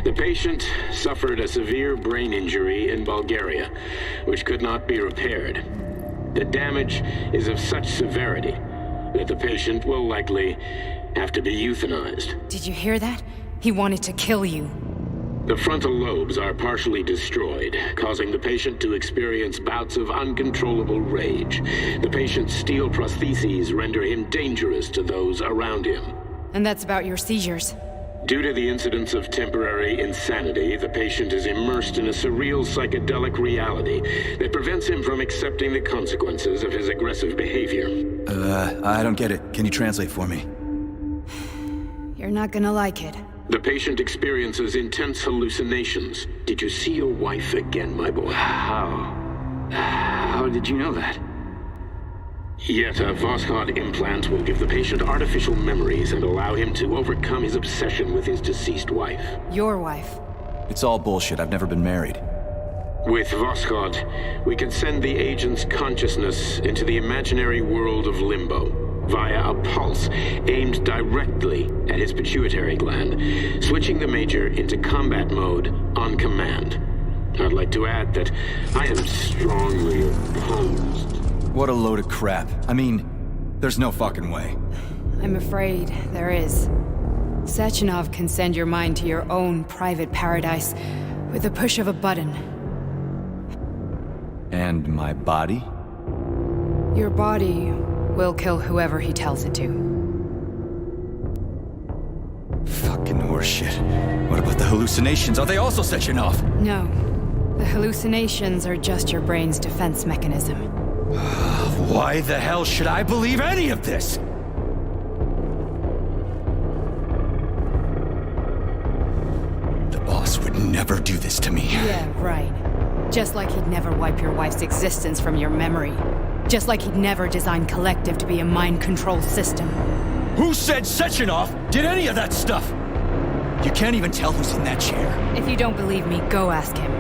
The patient suffered a severe brain injury in Bulgaria, which could not be repaired. The damage is of such severity that the patient will likely have to be euthanized. Did you hear that? He wanted to kill you. The frontal lobes are partially destroyed, causing the patient to experience bouts of uncontrollable rage. The patient's steel prostheses render him dangerous to those around him. And that's about your seizures. Due to the incidence of temporary insanity, the patient is immersed in a surreal psychedelic reality that prevents him from accepting the consequences of his aggressive behavior. I don't get it. Can you translate for me? You're not gonna like it. The patient experiences intense hallucinations. Did you see your wife again, my boy? How did you know that? Yet a Voskhod implant will give the patient artificial memories and allow him to overcome his obsession with his deceased wife. Your wife. It's all bullshit. I've never been married. With Voskhod, we can send the agent's consciousness into the imaginary world of Limbo via a pulse aimed directly at his pituitary gland, switching the Major into combat mode on command. I'd like to add that I am strongly opposed. What a load of crap. I mean, there's no fucking way. I'm afraid there is. Sechenov can send your mind to your own private paradise with the push of a button. And my body? Your body will kill whoever he tells it to. Fucking horseshit. What about the hallucinations? Are they also Sechenov? No. The hallucinations are just your brain's defense mechanism. Why the hell should I believe any of this? The boss would never do this to me. Yeah, right. Just like he'd never wipe your wife's existence from your memory. Just like he'd never design Collective to be a mind control system. Who said Sechenov did any of that stuff? You can't even tell who's in that chair. If you don't believe me, go ask him.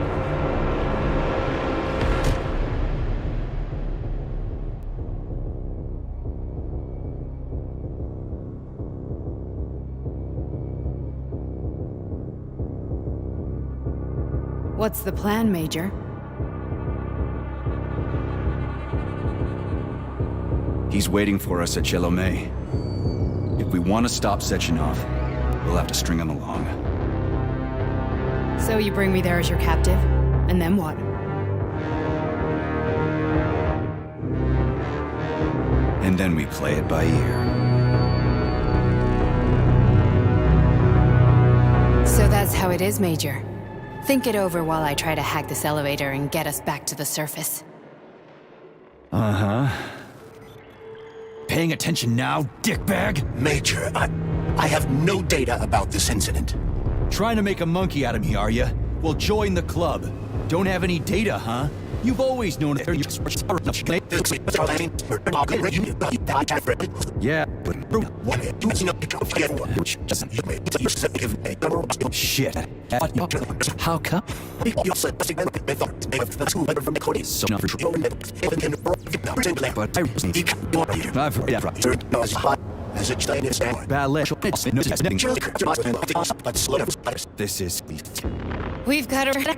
What's the plan, Major? He's waiting for us at Chelomey. If we want to stop Sechenov, we'll have to string him along. So you bring me there as your captive, and then what? And then we play it by ear. So that's how it is, Major. Think it over while I try to hack this elevator and get us back to the surface. Uh-huh. Paying attention now, dickbag? Major, I have no data about this incident. Trying to make a monkey out of me, are you? Well, join the club. Don't have any data, huh? You've always known it. Yeah, but... Shit. How come? Ballet. This is... We've got to...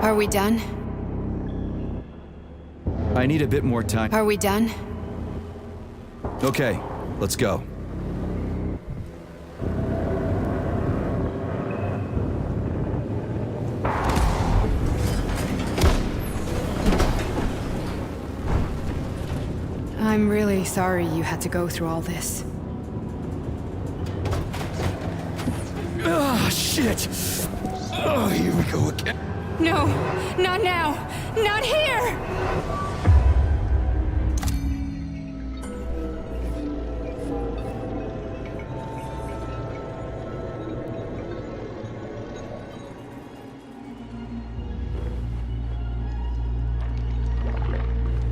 Are we done? I need a bit more time. Are we done? Okay, let's go. I'm really sorry you had to go through all this. Oh, shit! Oh, here we go again. No, not now! Not here!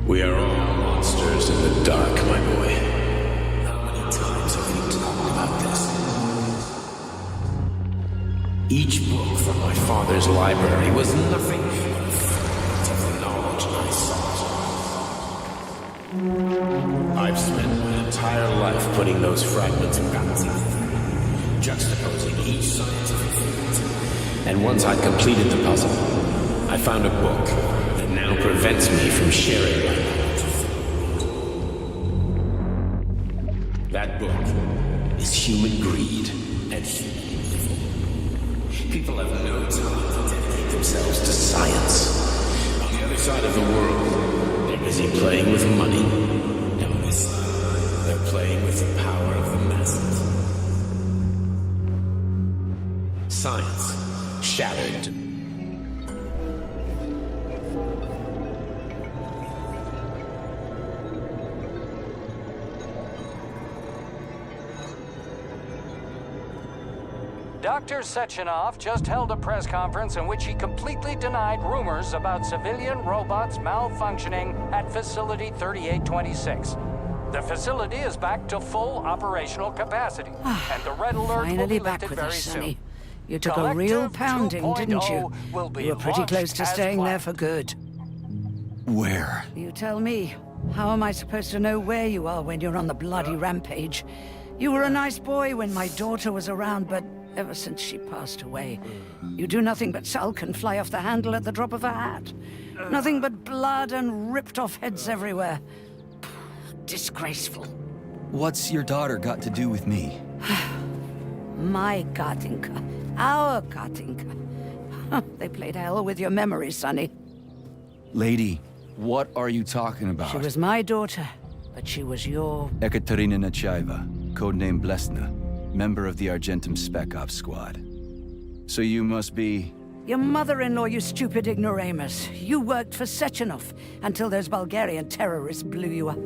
We are all monsters in the dark, my boy. How many times have we talked about this? Each book from my father's library was nothing but a fragment of the knowledge I sought. I've spent my entire life putting those fragments back together, juxtaposing each scientific fact. And once I'd completed the puzzle, I found a book that now prevents me from sharing my knowledge with the world. That book is Human Greed and Human Evil. People have no time to dedicate themselves to science. On the other side of the world, they're busy playing with money. And on this side, they're playing with the power of the masses. Science shattered. Dr. Sechenov just held a press conference in which he completely denied rumors about civilian robots malfunctioning at Facility 3826. The facility is back to full operational capacity, and the red alert will Finally be back lifted with very us, soon. Sonny. You took a real pounding, didn't you? Will be You were pretty launched close to as staying there planned. for good. Where? You tell me. How am I supposed to know where you are when you're on the bloody rampage? You were a nice boy when my daughter was around, but ever since she passed away, you do nothing but sulk and fly off the handle at the drop of a hat. Nothing but blood and ripped off heads everywhere. Disgraceful. What's your daughter got to do with me? My Katinka. Our Katinka. They played hell with your memory, Sonny. Lady, what are you talking about? She was my daughter, but she was your... Ekaterina Nechaeva, codename Blesna, member of the Argentum Spec Ops squad. So you must be... Your mother-in-law, you stupid ignoramus. You worked for Sechenov until those Bulgarian terrorists blew you up.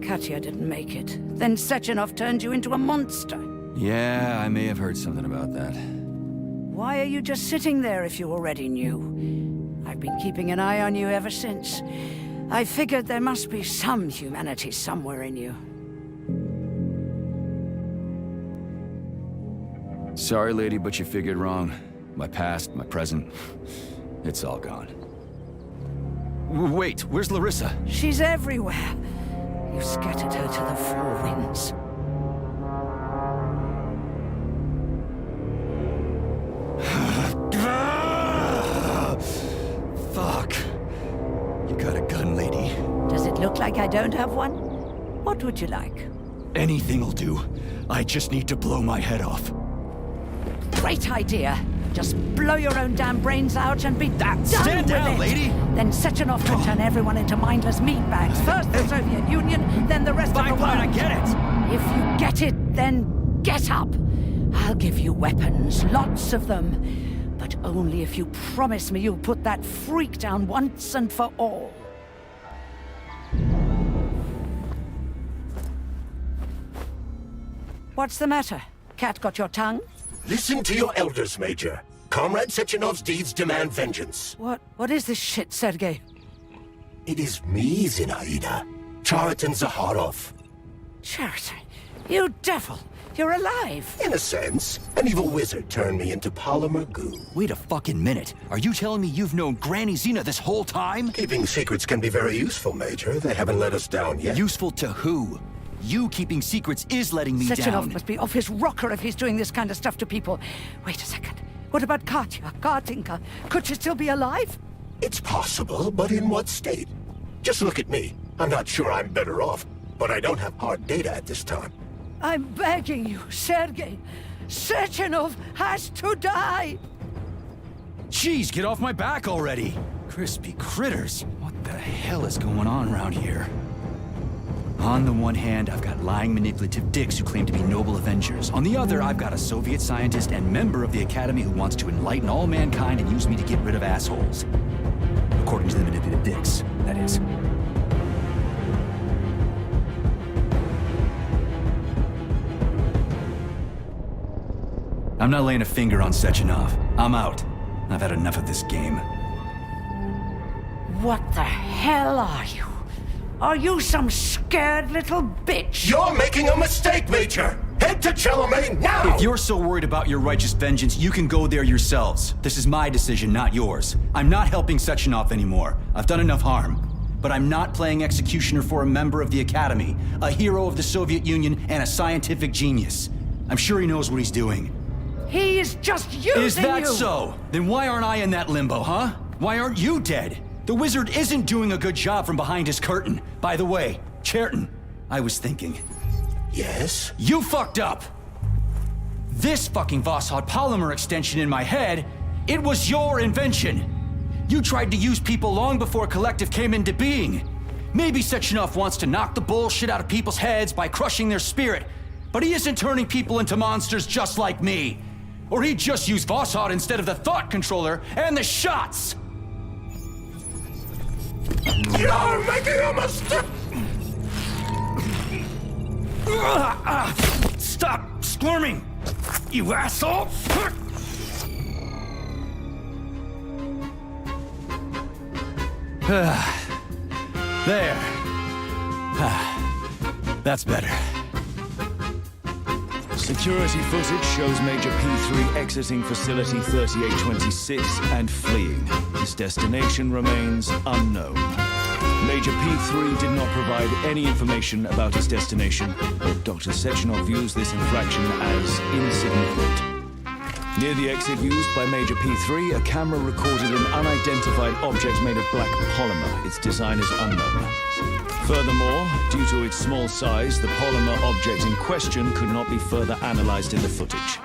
Katya didn't make it. Then Sechenov turned you into a monster. Yeah, I may have heard something about that. Why are you just sitting there if you already knew? I've been keeping an eye on you ever since. I figured there must be some humanity somewhere in you. Sorry, lady, but you figured wrong. My past, my present, it's all gone. Wait, where's Larissa? She's everywhere. You scattered her to the four winds. Fuck. You got a gun, lady. Does it look like I don't have one? What would you like? Anything'll do. I just need to blow my head off. Great idea. Just blow your own damn brains out and be done Stand with down, it. lady! Then Sechenov can turn everyone into mindless meatbags. First the Soviet Union, then the rest of the world. I get it! If you get it, then get up. I'll give you weapons, lots of them. But only if you promise me you'll put that freak down once and for all. What's the matter? Cat got your tongue? Listen to your elders, Major. Comrade Sechenov's deeds demand vengeance. What is this shit, Sergei? It is me, Zinaida. Chariton Zakharov. Chariton, you devil! You're alive! In a sense, an evil wizard turned me into polymer goo. Wait a fucking minute. Are you telling me you've known Granny Zena this whole time? Keeping secrets can be very useful, Major. They haven't let us down yet. Useful to who? You keeping secrets is letting me Sechenov down. must be off his rocker if he's doing this kind of stuff to people. Wait a second. What about Katya, Katinka? Could she still be alive? It's possible, but in what state? Just look at me. I'm not sure I'm better off, but I don't have hard data at this time. I'm begging you, Sergei. Sechenov has to die! Jeez, get off my back already! Crispy critters! What the hell is going on around here? On the one hand, I've got lying, manipulative dicks who claim to be noble Avengers. On the other, I've got a Soviet scientist and member of the Academy who wants to enlighten all mankind and use me to get rid of assholes. According to the manipulative dicks, that is. I'm not laying a finger on Sechenov. I'm out. I've had enough of this game. What the hell are you? Are you some scared little bitch? You're making a mistake, Major! Head to Charlemagne now! If you're so worried about your righteous vengeance, you can go there yourselves. This is my decision, not yours. I'm not helping Sechenov anymore. I've done enough harm. But I'm not playing executioner for a member of the Academy, a hero of the Soviet Union, and a scientific genius. I'm sure he knows what he's doing. He is just using you! Is that so? Then why aren't I in that limbo, huh? Why aren't you dead? The wizard isn't doing a good job from behind his curtain. By the way, Cherton, I was thinking. Yes? You fucked up! This fucking Voskhod polymer extension in my head, it was your invention! You tried to use people long before Collective came into being. Maybe Sechenov wants to knock the bullshit out of people's heads by crushing their spirit, but he isn't turning people into monsters just like me. Or he'd just use Voskhod instead of the thought controller and the shots! You're making a mistake! Stop squirming, you asshole! There. That's better. Security footage shows Major P3 exiting Facility 3826 and fleeing. His destination remains unknown. Major P3 did not provide any information about his destination, but Dr. Sechenov views this infraction as insignificant. Near the exit used by Major P3, a camera recorded an unidentified object made of black polymer. Its design is unknown. Furthermore, due to its small size, the polymer object in question could not be further analyzed in the footage.